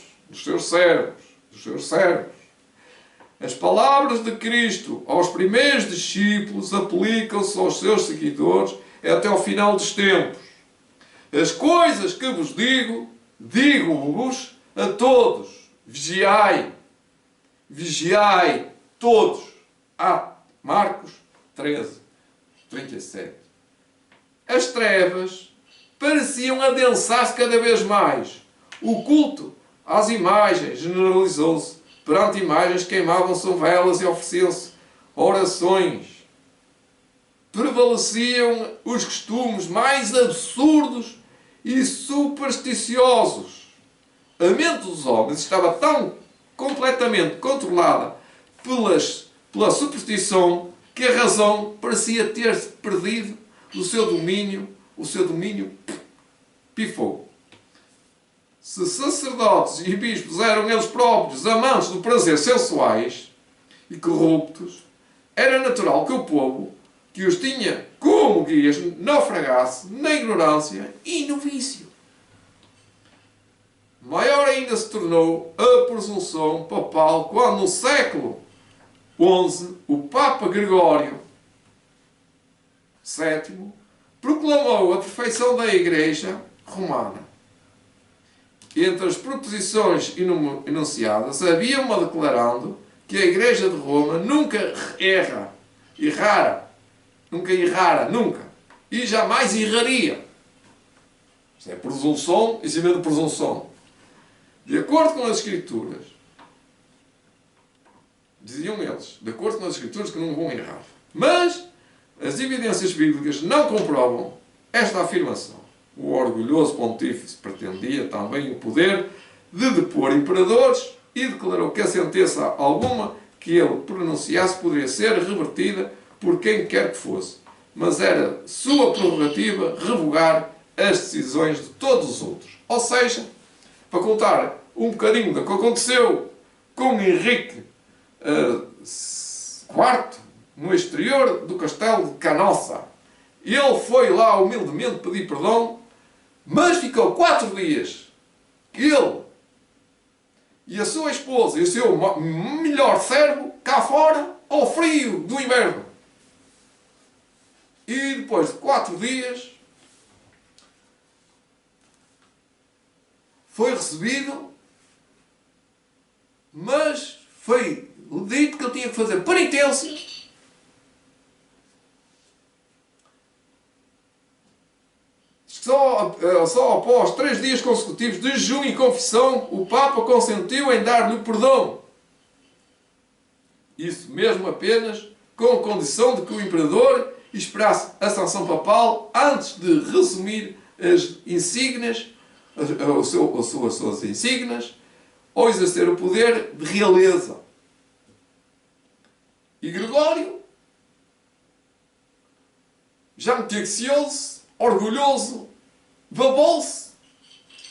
S1: As palavras de Cristo aos primeiros discípulos aplicam-se aos seus seguidores até ao final dos tempos. As coisas que vos digo-vos a todos. Vigiai todos. Marcos 13, 37. As trevas pareciam adensar-se cada vez mais. O culto às imagens generalizou-se. Perante imagens queimavam-se velas e ofereciam-se orações. Prevaleciam os costumes mais absurdos e supersticiosos. A mente dos homens estava tão completamente controlada pela superstição que a razão parecia ter perdido o seu domínio pifou. Se sacerdotes e bispos eram eles próprios amantes do prazer sensuais e corruptos, era natural que o povo que os tinha como guias naufragasse na ignorância e no vício. Maior ainda se tornou a presunção papal quando, no século XI, o Papa Gregório VII proclamou a perfeição da Igreja Romana. Entre as proposições enunciadas, havia uma declarando que a Igreja de Roma nunca errara, e jamais erraria. Isto é presunção em cima de presunção. De acordo com as Escrituras, diziam eles, de acordo com as Escrituras, que não vão errar. Mas as evidências bíblicas não comprovam esta afirmação. O orgulhoso pontífice pretendia também o poder de depor imperadores e declarou que a sentença alguma que ele pronunciasse poderia ser revertida por quem quer que fosse, mas era sua prerrogativa revogar as decisões de todos os outros. Ou seja, para contar um bocadinho do que aconteceu com Henrique IV no exterior do castelo de Canossa. Ele foi lá humildemente pedir perdão, mas ficou 4 dias que ele e a sua esposa e o seu melhor servo cá fora ao frio do inverno. E depois de 4 dias foi recebido, mas foi dito que ele tinha que fazer penitência. Só após 3 dias consecutivos de jejum e confissão, o Papa consentiu em dar-lhe o perdão. Isso mesmo apenas com a condição de que o imperador esperasse a sanção papal antes de resumir as insígnias, as suas insígnias, ou exercer o poder de realeza. E Gregório, já meticucioso, orgulhoso, babou-se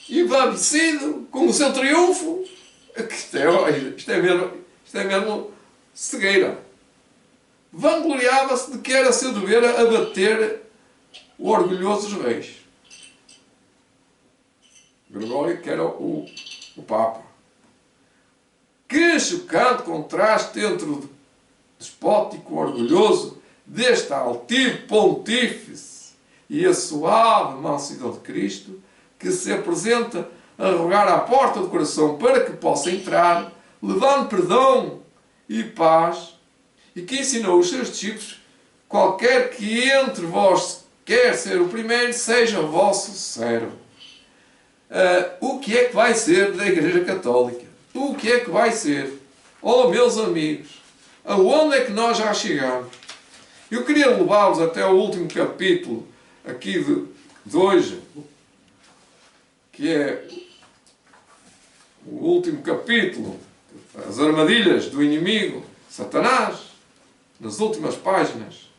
S1: e embravecido com o seu triunfo. Isto é mesmo cegueira. Vangloriava-se de que era seu dever abater o orgulhoso dos reis. Gregório, que era o Papa. Que chocante contraste entre o despótico orgulhoso deste altivo pontífice e a suave mansidão de Cristo, que se apresenta a rogar à porta do coração para que possa entrar, levando perdão e paz, e que ensinou os seus discípulos: qualquer que entre vós quer ser o primeiro, seja o vosso servo. O que é que vai ser da Igreja Católica? O que é que vai ser? Oh, meus amigos, aonde é que nós já chegamos? Eu queria levá-los até ao último capítulo aqui de hoje, que é o último capítulo, as armadilhas do inimigo, Satanás, nas últimas páginas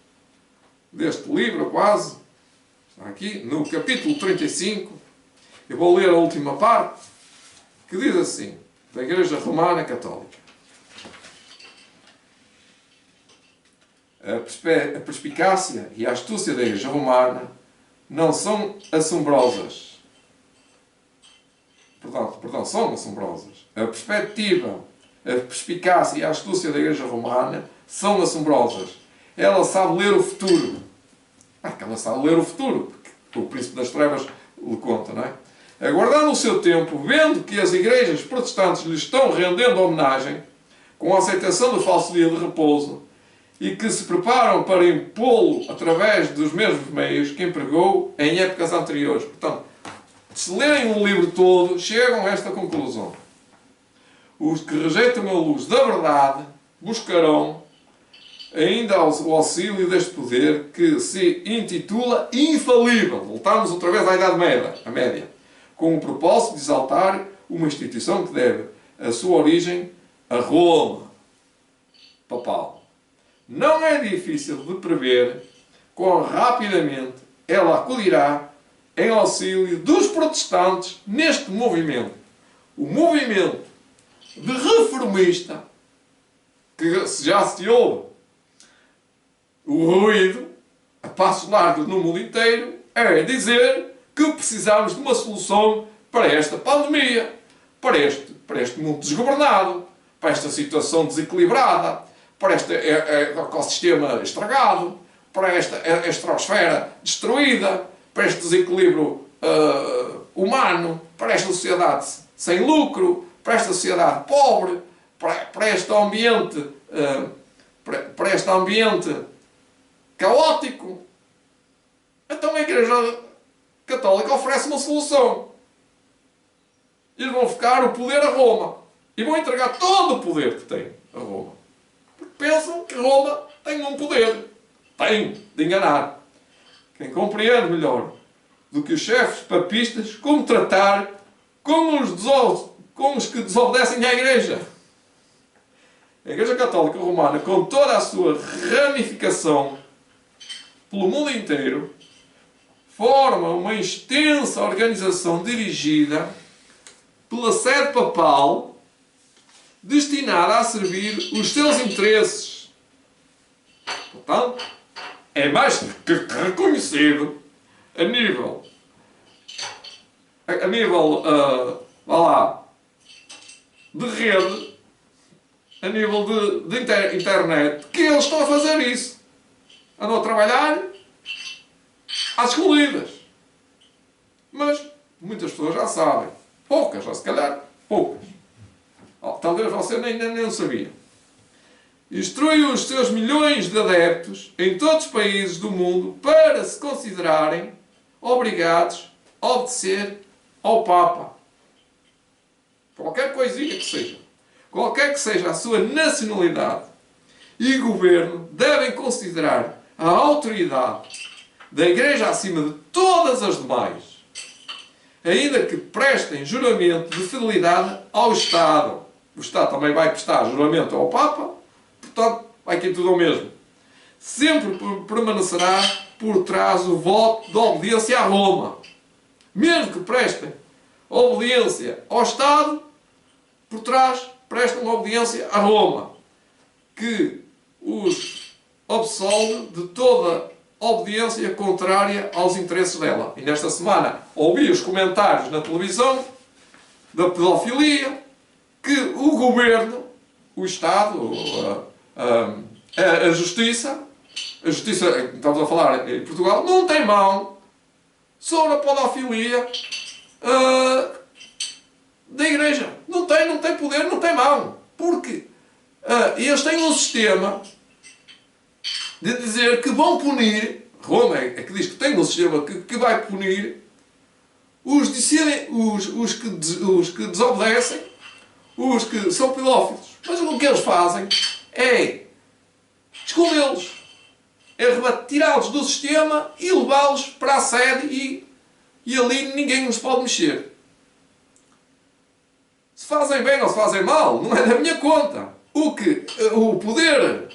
S1: deste livro, quase, está aqui, no capítulo 35, eu vou ler a última parte, que diz assim, da Igreja Romana Católica. A perspicácia e a astúcia da Igreja Romana não são assombrosas. Perdão, são assombrosas. A perspicácia e a astúcia da Igreja Romana são assombrosas. Ela sabe ler o futuro. Ela sabe ler o futuro, porque o Príncipe das Trevas lhe conta, não é? Aguardando o seu tempo, vendo que as igrejas protestantes lhe estão rendendo homenagem, com a aceitação do falso dia de repouso, e que se preparam para impô-lo através dos mesmos meios que empregou em épocas anteriores. Portanto, se lerem o livro todo, chegam a esta conclusão. Os que rejeitam a luz da verdade buscarão ainda o auxílio deste poder que se intitula infalível. Voltamos outra vez à Idade Média, a média, com o propósito de exaltar uma instituição que deve a sua origem a Roma papal. Não é difícil de prever quão rapidamente ela acudirá em auxílio dos protestantes neste movimento. O movimento de reformista, que já se ouve o ruído a passos largos no mundo inteiro, é dizer que precisamos de uma solução para esta pandemia, para este mundo desgovernado, para esta situação desequilibrada, para este ecossistema estragado, para esta estrosfera destruída, para este desequilíbrio humano, para esta sociedade sem lucro, para esta sociedade pobre, para este ambiente, para este ambiente caótico. Então a Igreja Católica oferece uma solução. Eles vão ficar o poder a Roma e vão entregar todo o poder que tem a Roma. Porque pensam que Roma tem um poder. Tem de enganar. Quem compreende melhor do que os chefes papistas como tratar com os que desobedecem à Igreja. A Igreja Católica Romana, com toda a sua ramificação pelo mundo inteiro, forma uma extensa organização dirigida pela sede papal, destinada a servir os seus interesses. Portanto, é mais que reconhecido a nível de rede, a nível de internet, que eles estão a fazer isso. Andam a trabalhar às escondidas. Mas muitas pessoas já sabem. Poucas, ou se calhar poucas. Talvez você nem sabia. Instrui os seus milhões de adeptos em todos os países do mundo para se considerarem obrigados a obedecer ao Papa. Qualquer coisinha que seja. Qualquer que seja a sua nacionalidade e governo, devem considerar a autoridade da Igreja acima de todas as demais, ainda que prestem juramento de fidelidade ao Estado. O Estado também vai prestar juramento ao Papa, portanto, vai aqui tudo ao mesmo. Sempre permanecerá por trás o voto de obediência a Roma. Mesmo que prestem obediência ao Estado, por trás prestam obediência a Roma, que os absolve de toda obediência contrária aos interesses dela. E nesta semana ouvi os comentários na televisão da pedofilia, que o governo, o Estado, a Justiça, estamos a falar em Portugal, não tem mão sobre a pedofilia da Igreja. Não tem poder, não tem mão. Porque eles têm um sistema de dizer que vão punir, Roma é que diz que tem um sistema que vai punir os que desobedecem, os que são pedófilos. Mas o que eles fazem é escondê-los, é tirá-los do sistema e levá-los para a sede e ali ninguém nos pode mexer. Se fazem bem ou se fazem mal, não é da minha conta. O poder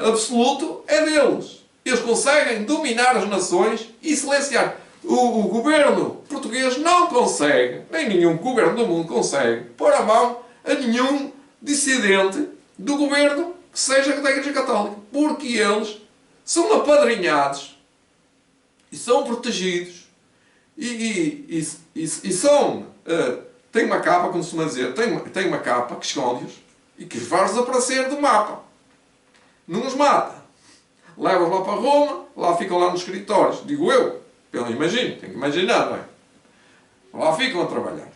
S1: absoluto é deles. Eles conseguem dominar as nações e silenciar. O governo português não consegue, nem nenhum governo do mundo consegue, pôr a mão a nenhum dissidente do governo que seja da Igreja Católica. Porque eles são apadrinhados e são protegidos e são... têm uma capa, como se costuma dizer, tem uma capa que esconde-os e que os faz desaparecer do mapa. Não os mata. Leva-os lá para Roma, lá ficam lá nos escritórios. Digo eu, imagino, tenho que imaginar, não é? Lá ficam a trabalhar.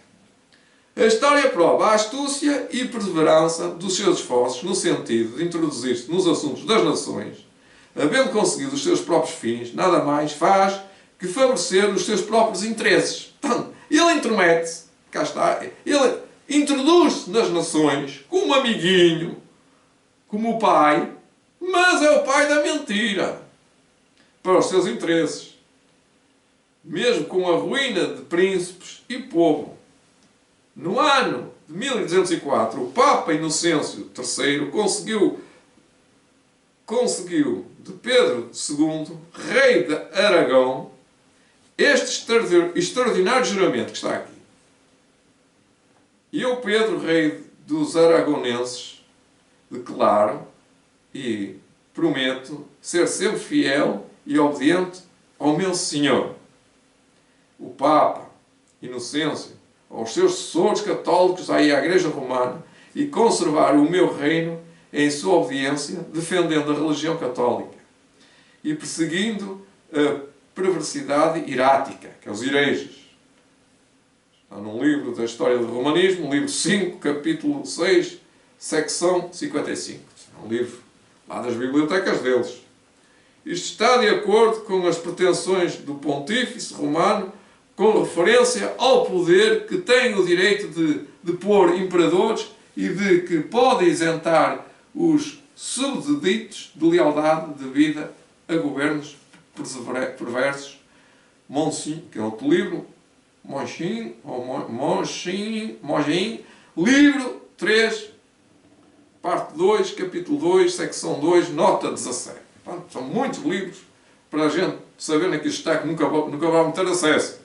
S1: A história prova a astúcia e perseverança dos seus esforços no sentido de introduzir-se nos assuntos das nações, havendo conseguido os seus próprios fins, nada mais faz que favorecer os seus próprios interesses. Portanto, ele intromete-se, cá está, ele introduz-se nas nações como um amiguinho, como o pai, mas é o pai da mentira para os seus interesses, mesmo com a ruína de príncipes e povo. No ano de 1204, o Papa Inocêncio III conseguiu de Pedro II, rei de Aragão, este extraordinário juramento que está aqui. E eu, Pedro, rei dos aragonenses, declaro e prometo ser sempre fiel e obediente ao meu Senhor, o Papa Inocêncio, aos seus sucessores católicos, aí à Igreja Romana, e conservar o meu reino em sua obediência, defendendo a religião católica e perseguindo a perversidade irática, que é os hereges. Está num livro da História do Romanismo, livro 5, capítulo 6, secção 55. É um livro lá das bibliotecas deles. Isto está de acordo com as pretensões do pontífice romano com referência ao poder que tem o direito de pôr imperadores e de que pode isentar os subditos de lealdade devida a governos perversos. Monsin, que é outro livro, Monsin, livro 3, parte 2, capítulo 2, secção 2, nota 17. Portanto, são muitos livros para a gente saber naquilo que está, que nunca vamos ter acesso.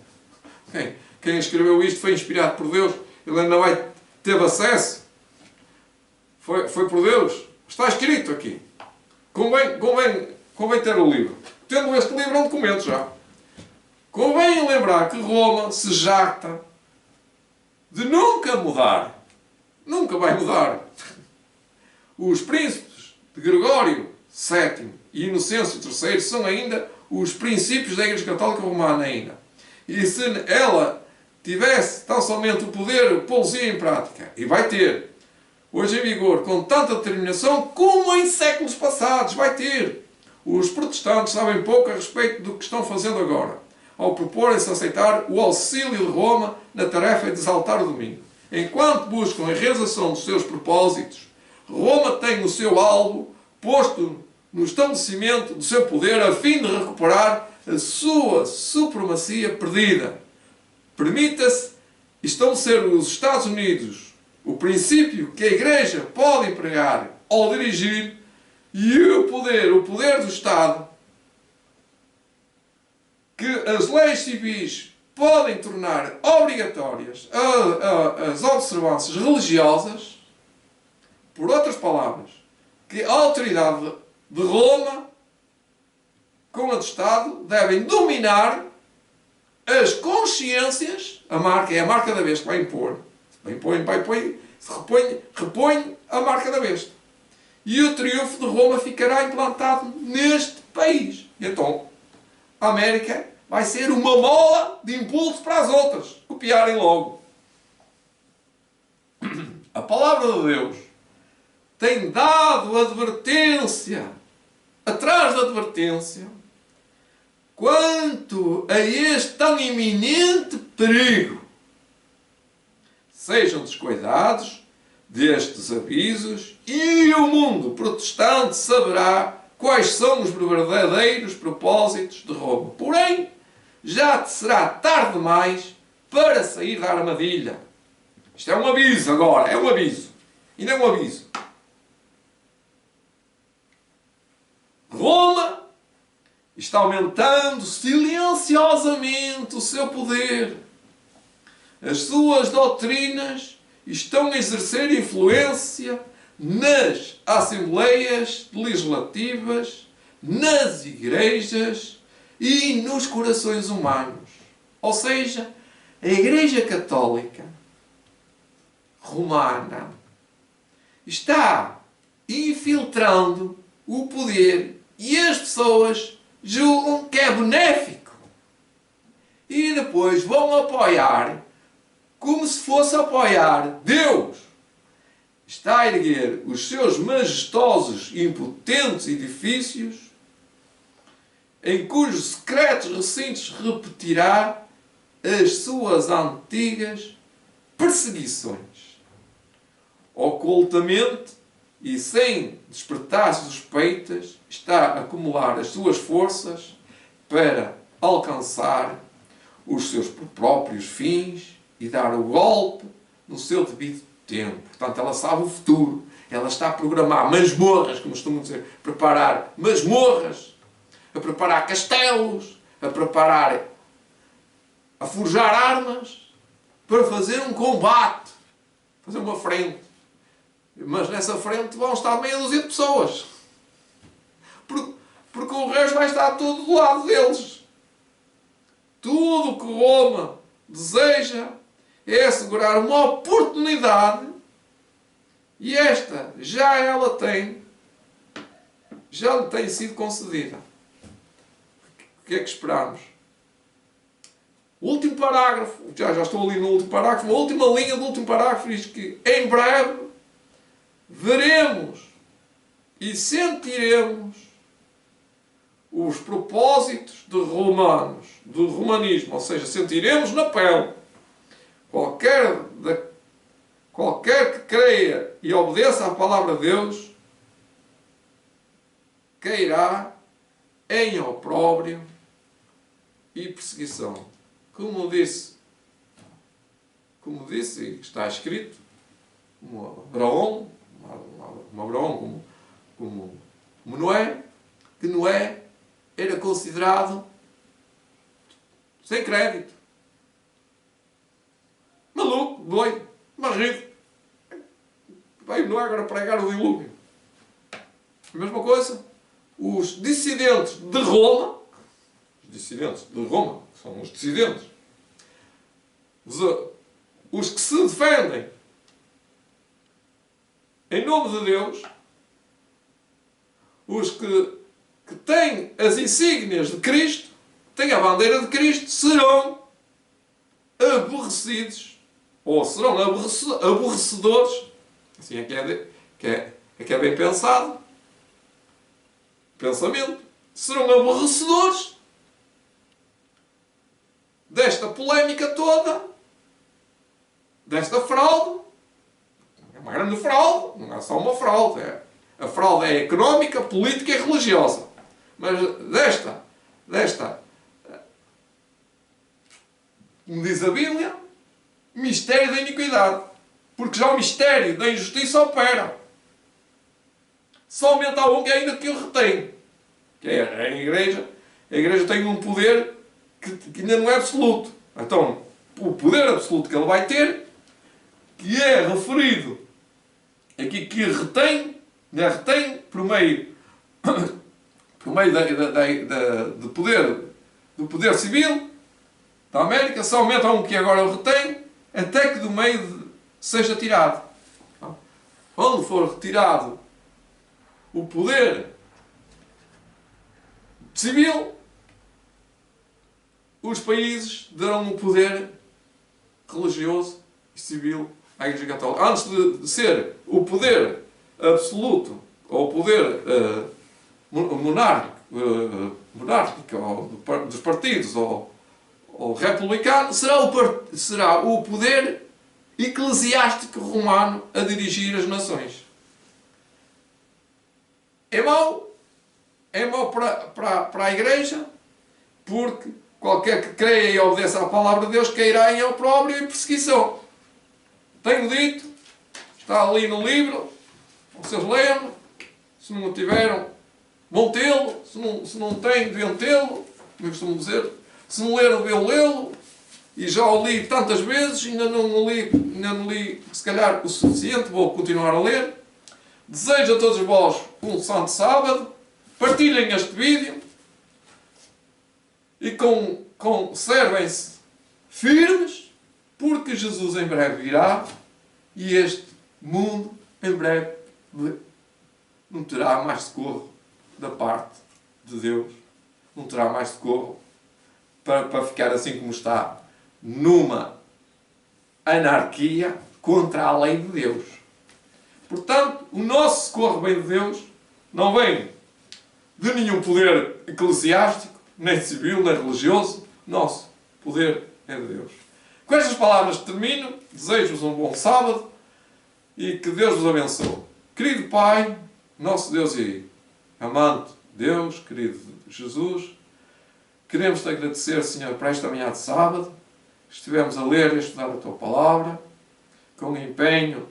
S1: Quem escreveu isto foi inspirado por Deus, ele ainda teve acesso. Foi por Deus. Está escrito aqui. Convém ter o livro. Tendo este livro, é um documento já. Convém lembrar que Roma se jacta de nunca mudar. Nunca vai mudar. Os príncipes de Gregório VII e Inocêncio III são ainda os princípios da Igreja Católica Romana ainda. E se ela tivesse tão somente o poder, pô-lo-ia em prática, e vai ter, hoje em vigor, com tanta determinação como em séculos passados, vai ter. Os protestantes sabem pouco a respeito do que estão fazendo agora, ao proporem-se aceitar o auxílio de Roma na tarefa de exaltar o domingo. Enquanto buscam a realização dos seus propósitos, Roma tem o seu alvo posto no estabelecimento do seu poder a fim de recuperar a sua supremacia perdida. Permita-se estabelecer nos Estados Unidos o princípio que a Igreja pode empregar ao dirigir e o poder do Estado, que as leis civis podem tornar obrigatórias as observâncias religiosas. Por outras palavras, que a autoridade de Roma com a do Estado devem dominar as consciências. A marca é a marca da besta que vai impor. Repõe a marca da besta. E o triunfo de Roma ficará implantado neste país. E então, a América vai ser uma mola de impulso para as outras copiarem logo. A palavra de Deus tem dado advertência atrás da advertência quanto a este tão iminente perigo. Sejam descuidados destes avisos e o mundo protestante saberá quais são os verdadeiros propósitos de Roma. Porém, já será tarde demais para sair da armadilha. Isto é um aviso agora, é um aviso. E não é um aviso. Roma está aumentando silenciosamente o seu poder. As suas doutrinas estão a exercer influência nas assembleias legislativas, nas igrejas e nos corações humanos. Ou seja, a Igreja Católica Romana está infiltrando o poder e as pessoas julgam que é benéfico. E depois vão apoiar como se fosse apoiar Deus. Está a erguer os seus majestosos e impotentes edifícios, em cujos secretos recintos repetirá as suas antigas perseguições. Ocultamente e sem despertar suspeitas está a acumular as suas forças para alcançar os seus próprios fins e dar o golpe no seu devido tempo. Portanto, ela sabe o futuro. Ela está a programar masmorras, como costumam dizer, preparar masmorras, a preparar castelos, a forjar armas, para fazer um combate, fazer uma frente. Mas nessa frente vão estar meia dúzia de pessoas. Porque o resto vai estar tudo do lado deles. Tudo o que Roma deseja é assegurar uma oportunidade, e esta já lhe tem sido concedida. O que é que esperamos? O último parágrafo, já estou ali no último parágrafo, a última linha do último parágrafo diz que em breve veremos e sentiremos os propósitos do romanismo, ou seja, sentiremos na pele. Qualquer que creia e obedeça à palavra de Deus cairá em opróbrio e perseguição. Como disse, e está escrito, como Abraão, como Noé, que Noé era considerado sem crédito. Maluco, doido, marrido. Veio Noé agora pregar o dilúvio. A mesma coisa, os dissidentes de Roma, que são os dissidentes, os que se defendem em nome de Deus, os que têm as insígnias de Cristo, têm a bandeira de Cristo, serão aborrecidos, ou serão aborrecedores, assim é que é bem pensado, pensamento, serão aborrecedores desta polémica toda, desta fraude. É uma grande fraude, não é só uma fraude. A fraude é económica, política e religiosa. Mas desta, como diz a Bíblia, mistério da iniquidade. Porque já o mistério da injustiça opera. Somente há um que ainda que o retém. Que é a Igreja. A Igreja tem um poder que ainda não é absoluto. Então, o poder absoluto que ele vai ter, que é referido aqui, que retém por meio do poder civil da América, somente há um que agora o retém, até que do meio seja tirado. Quando for retirado o poder civil, os países darão o poder religioso e civil à Igreja Católica. Antes de ser o poder absoluto, ou o poder monárquico, ou dos partidos, ou republicano, será o poder eclesiástico romano a dirigir as nações. É mau para a Igreja, porque qualquer que creia e obedeça à palavra de Deus cairá em opróbrio e perseguição. Tenho dito, está ali no livro, vocês leiam, se não o tiveram, vão tê-lo, se não têm, deviam tê-lo, como eu costumo dizer, se não leram, deviam lê-lo, e já o li tantas vezes, ainda não li se calhar o suficiente, vou continuar a ler. Desejo a todos vós um santo sábado, partilhem este vídeo, e conservem-se firmes, porque Jesus em breve virá, e este mundo em breve não terá mais socorro da parte de Deus, não terá mais socorro para ficar assim como está, numa anarquia contra a lei de Deus. Portanto, o nosso socorro vem de Deus, não vem de nenhum poder eclesiástico, nem civil, nem religioso. Nosso poder é de Deus. Com estas palavras termino. Desejo-vos um bom sábado e que Deus vos abençoe. Querido Pai, nosso Deus e amante Deus, querido Jesus, queremos-te agradecer, Senhor, por esta manhã de sábado. Estivemos a ler e a estudar a Tua Palavra, com empenho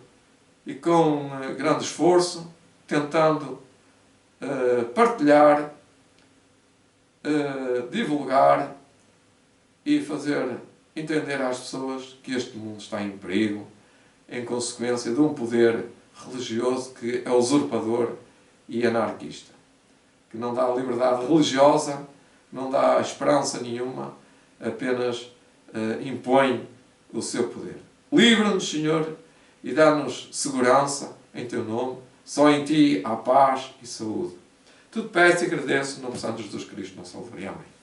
S1: e com grande esforço, tentando partilhar, divulgar e fazer entender às pessoas que este mundo está em perigo, em consequência de um poder religioso que é usurpador e anarquista, que não dá liberdade religiosa, não dá esperança nenhuma, apenas impõe o seu poder. Livra-nos, Senhor, e dá-nos segurança em Teu nome. Só em Ti há paz e saúde. Tudo peço e agradeço no nome de Santo Jesus Cristo, nosso Salvador. Amém.